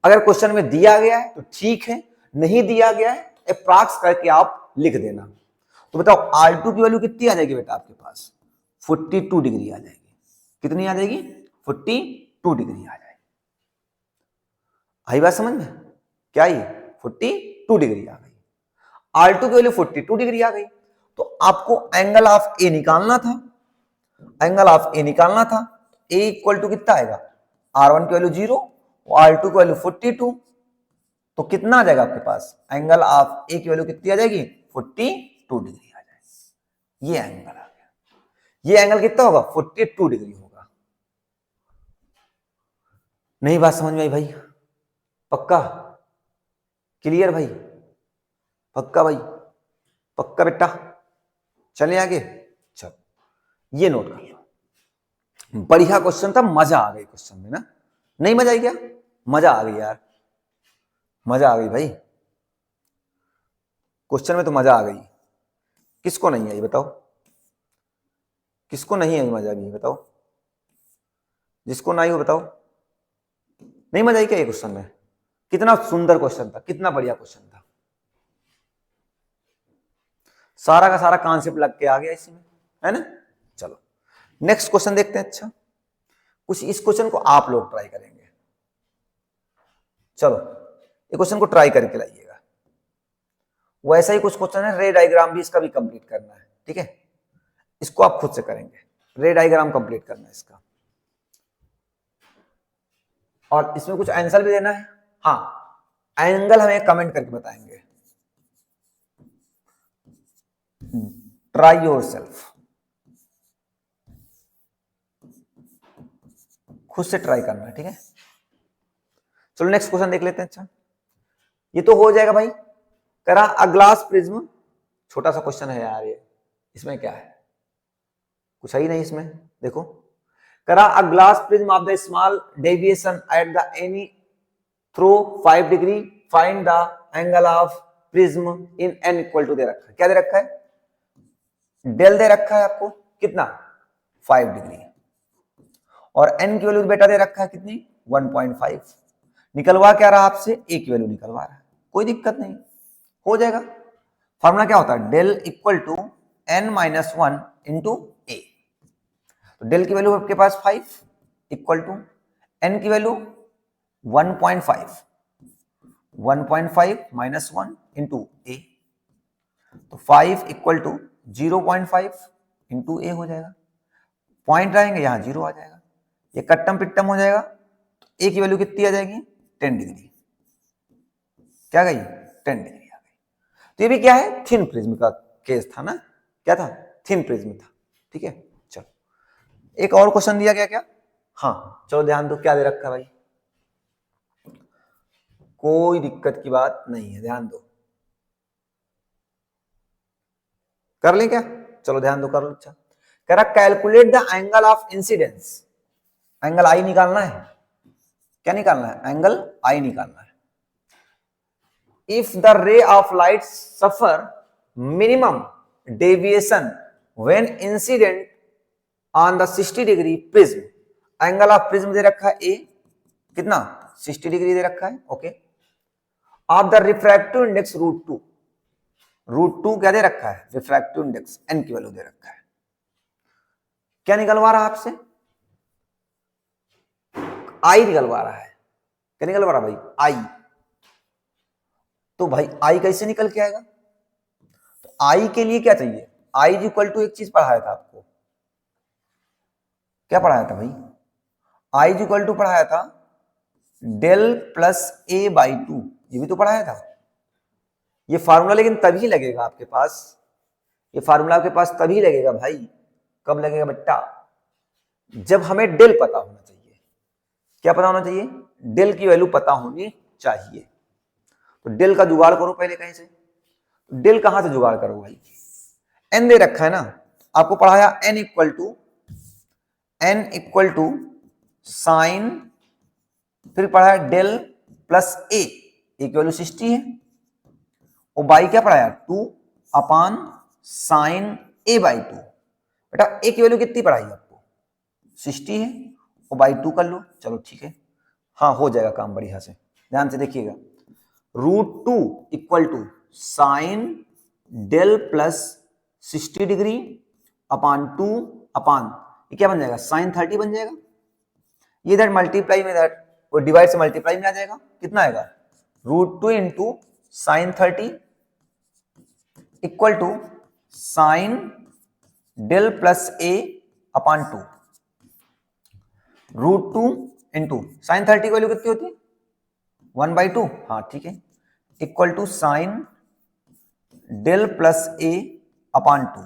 अगर क्वेश्चन में दिया गया है तो ठीक है, नहीं दिया गया है अप्रॉक्स करके आप लिख देना। तो बताओ R2 की वैल्यू कितनी आ जाएगी बेटा आपके पास? 42 डिग्री आ जाएगी। कितनी आ जाएगी? 42 डिग्री आ जाएगी। आई बात समझ में? क्या ये 42 डिग्री आ गई? R2 की वैल्यू 42 डिग्री आ गई। तो आपको एंगल ऑफ ए निकालना था, एंगल ऑफ ए निकालना था। ए इक्वल टू कितना आएगा? R1 की वैल्यू 0, R2 की वैल्यू 42। तो कितना आ जाएगा आपके पास? एंगल ऑफ ए की वैल्यू कितनी आ जाएगी? 42 डिग्री आ जाएगी। ये एंगल आ गया। ये एंगल कितना होगा? 42 डिग्री होगा। नहीं बात समझ में आई भाई? पक्का? क्लियर भाई? पक्का भाई? पक्का बेटा? चले आगे। चल, ये नोट कर लो, बढ़िया क्वेश्चन था, मजा आ गई क्वेश्चन में ना। नहीं मजा आई क्या? मजा आ गई यार, मजा आ गई भाई, क्वेश्चन में तो मजा आ गई। किसको नहीं आई बताओ? किसको नहीं आई मजा आई बताओ? जिसको नहीं हो बताओ। नहीं मजा आई क्या ये क्वेश्चन में? कितना सुंदर क्वेश्चन था, कितना बढ़िया क्वेश्चन था, सारा का सारा कॉन्सेप्ट लग के आ गया इसी में, है ना। चलो नेक्स्ट क्वेश्चन देखते हैं। अच्छा, कुछ इस क्वेश्चन को आप लोग ट्राई करेंगे। चलो ये क्वेश्चन को ट्राई करके लाइएगा। वैसा ही कुछ क्वेश्चन है, रे डायग्राम भी इसका भी कंप्लीट करना है, ठीक है। इसको आप खुद से करेंगे, रे डायग्राम कंप्लीट करना है इसका, और इसमें कुछ आंसर भी देना है। हाँ, एंगल हमें कमेंट करके बताएंगे। ट्राई योरसेल्फ, खुद से ट्राई करना है, ठीक है। चलो नेक्स्ट क्वेश्चन देख लेते हैं। अच्छा, ये तो हो जाएगा भाई। करा अ ग्लास प्रिज्म, छोटा सा क्वेश्चन है यार ये, इसमें क्या है? कुछ है ही नहीं इसमें। देखो करा a glass prism of the small deviation at the any through 5 degree, find the angle of prism in n equal to दे रखा है। क्या दे रखा है? डेल दे रखा है आपको कितना 5 डिग्री, और n की वैल्यू बेटा दे रखा है कितनी 1.5। निकलवा क्या रहा आपसे? a की वैल्यू निकलवा रहा है, कोई दिक्कत नहीं, हो जाएगा। फॉर्मूला क्या होता है? Del equal to n minus 1 into A. तो डेल की वैल्यू आपके पास 5 इक्वल टू n की वैल्यू 1.5 माइनस 1 इंटू ए, तो 5 इक्वल टू 0.5 इंटू ए हो जाएगा। पॉइंट रहेंगे यहां 0 आ जाएगा, ये कट्टम पिट्टम हो जाएगा। तो ए की वैल्यू कितनी आ जाएगी? 10 डिग्री। क्या गई? 10 डिग्री आ गई। तो ये भी क्या है? थिन प्रिज्म का केस था ना, क्या था? थिन प्रिज्म था। ठीक है, चलो एक और क्वेश्चन दिया गया क्या? हाँ चलो ध्यान दो, क्या दे रखा है भाई? कोई दिक्कत की बात नहीं है, ध्यान दो। कर लें क्या? चलो ध्यान दो, कर लो। अच्छा कह रहा calculate the angle of incidence. Angle I निकालना है। क्या निकालना है? एंगल आई निकालना है। If the ray of light suffer minimum deviation when incident on the 60 degree prism, angle of prism दे रखा है ए, कितना 60 डिग्री दे रखा है। Okay, of the refractive index √2, √2 क्या दे रखा है? रिफ्रैक्टिव इंडेक्स एन की वैल्यू दे रखा है। क्या निकलवा रहा है आपसे? आई निकलवा रहा है। क्या निकलवा रहा भाई? आई। तो भाई आई कैसे निकल के आएगा? तो आई के लिए क्या चाहिए? आई इक्वल टू एक चीज पढ़ाया था आपको, क्या पढ़ाया था भाई? आई इक्वल टू पढ़ाया था डेल प्लस ए बाई 2, ये भी तो पढ़ाया था। ये फार्मूला लेकिन तभी लगेगा आपके पास, ये फार्मूला आपके पास तभी लगेगा भाई। कब लगेगा बेटा? जब हमें डेल पता होना चाहिए। क्या पता होना चाहिए? डेल की वैल्यू पता होनी चाहिए। तो डेल का जुगाड़ करो पहले कहीं से। डेल कहां से जुगाड़ करो भाई? एन दे रखा है ना, आपको पढ़ाया एन इक्वल टू साइन, फिर पढ़ाया डेल प्लस ए की वैल्यू 60 है, और बाई क्या पढ़ाया 2 अपान साइन ए बाई 2। बेटा ए की वैल्यू कितनी पढ़ाई आपको? 60 है, और बाई 2 कर लो। चलो ठीक है, हाँ हो जाएगा काम बढ़िया से। ध्यान से देखिएगा, √2 equal to sine del plus 60 degree upon 2 upon, ये क्या बन जाएगा? साइन 30 बन जाएगा। ये इधर मल्टीप्लाई में, इधर वो डिवाइड से मल्टीप्लाई में आ जाएगा। कितना आएगा? √2 into sine 30 equal to sine del plus A upon 2। √2 into sine 30 की वैल्यू कितनी होती है? 1/2। हाँ ठीक है, equal to sine del plus A upon 2।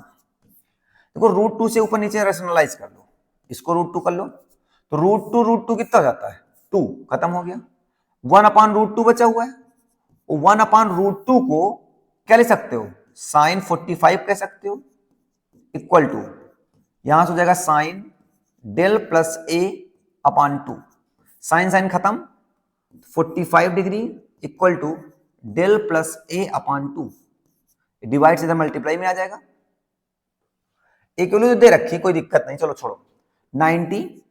देखो √2 से ऊपर नीचे रेशनलाइज कर लो, इसको √2 कर लो, तो √2 कितना हो जाता है? 2, खत्म हो गया। 1 अपान √2 बचा हुआ है, 1 अपान √2 को क्या ले सकते हो? साइन 45 कह सकते हो, इक्वल टू यहां से हो जाएगा sine del plus A upon 2। Sine sine खत्म, 45 degree equal to del plus A upon 2। Divide से इधर मल्टीप्लाई में आ जाएगा। एक वैल्यू दे रखी, कोई दिक्कत नहीं, चलो छोड़ो। 90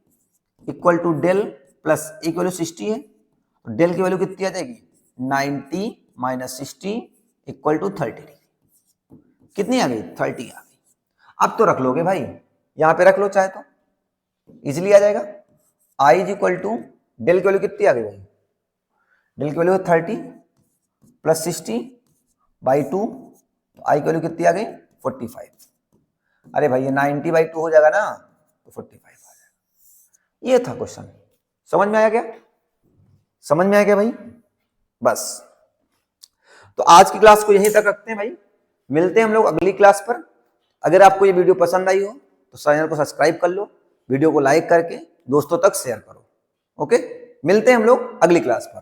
इक्वल टू डेल प्लस ए की वैल्यू 60 है, तो डेल की वैल्यू कितनी आ जाएगी? 90 माइनस 60 इक्वल टू 30 डिग्री। कितनी आ गई? 30 आ गई। अब तो रख लोगे भाई, यहां पे रख लो चाहे तो, इजिली आ जाएगा। I is equal to del की वैल्यू कितनी आ गई भाई? डेल की वैल्यू 30 प्लस 60 बाई 2, आई की वैल्यू कितनी आ गई? 45। अरे भाई ये 90/2 हो जाएगा ना, तो 45 आ जाएगा। ये था क्वेश्चन। समझ में आया क्या? समझ में आया क्या भाई? बस, तो आज की क्लास को यहीं तक रखते हैं भाई, मिलते हैं हम लोग अगली क्लास पर। अगर आपको ये वीडियो पसंद आई हो तो चैनल को सब्सक्राइब कर लो, वीडियो को लाइक करके दोस्तों तक शेयर करो। ओके, मिलते हैं हम लोग अगली क्लास पर।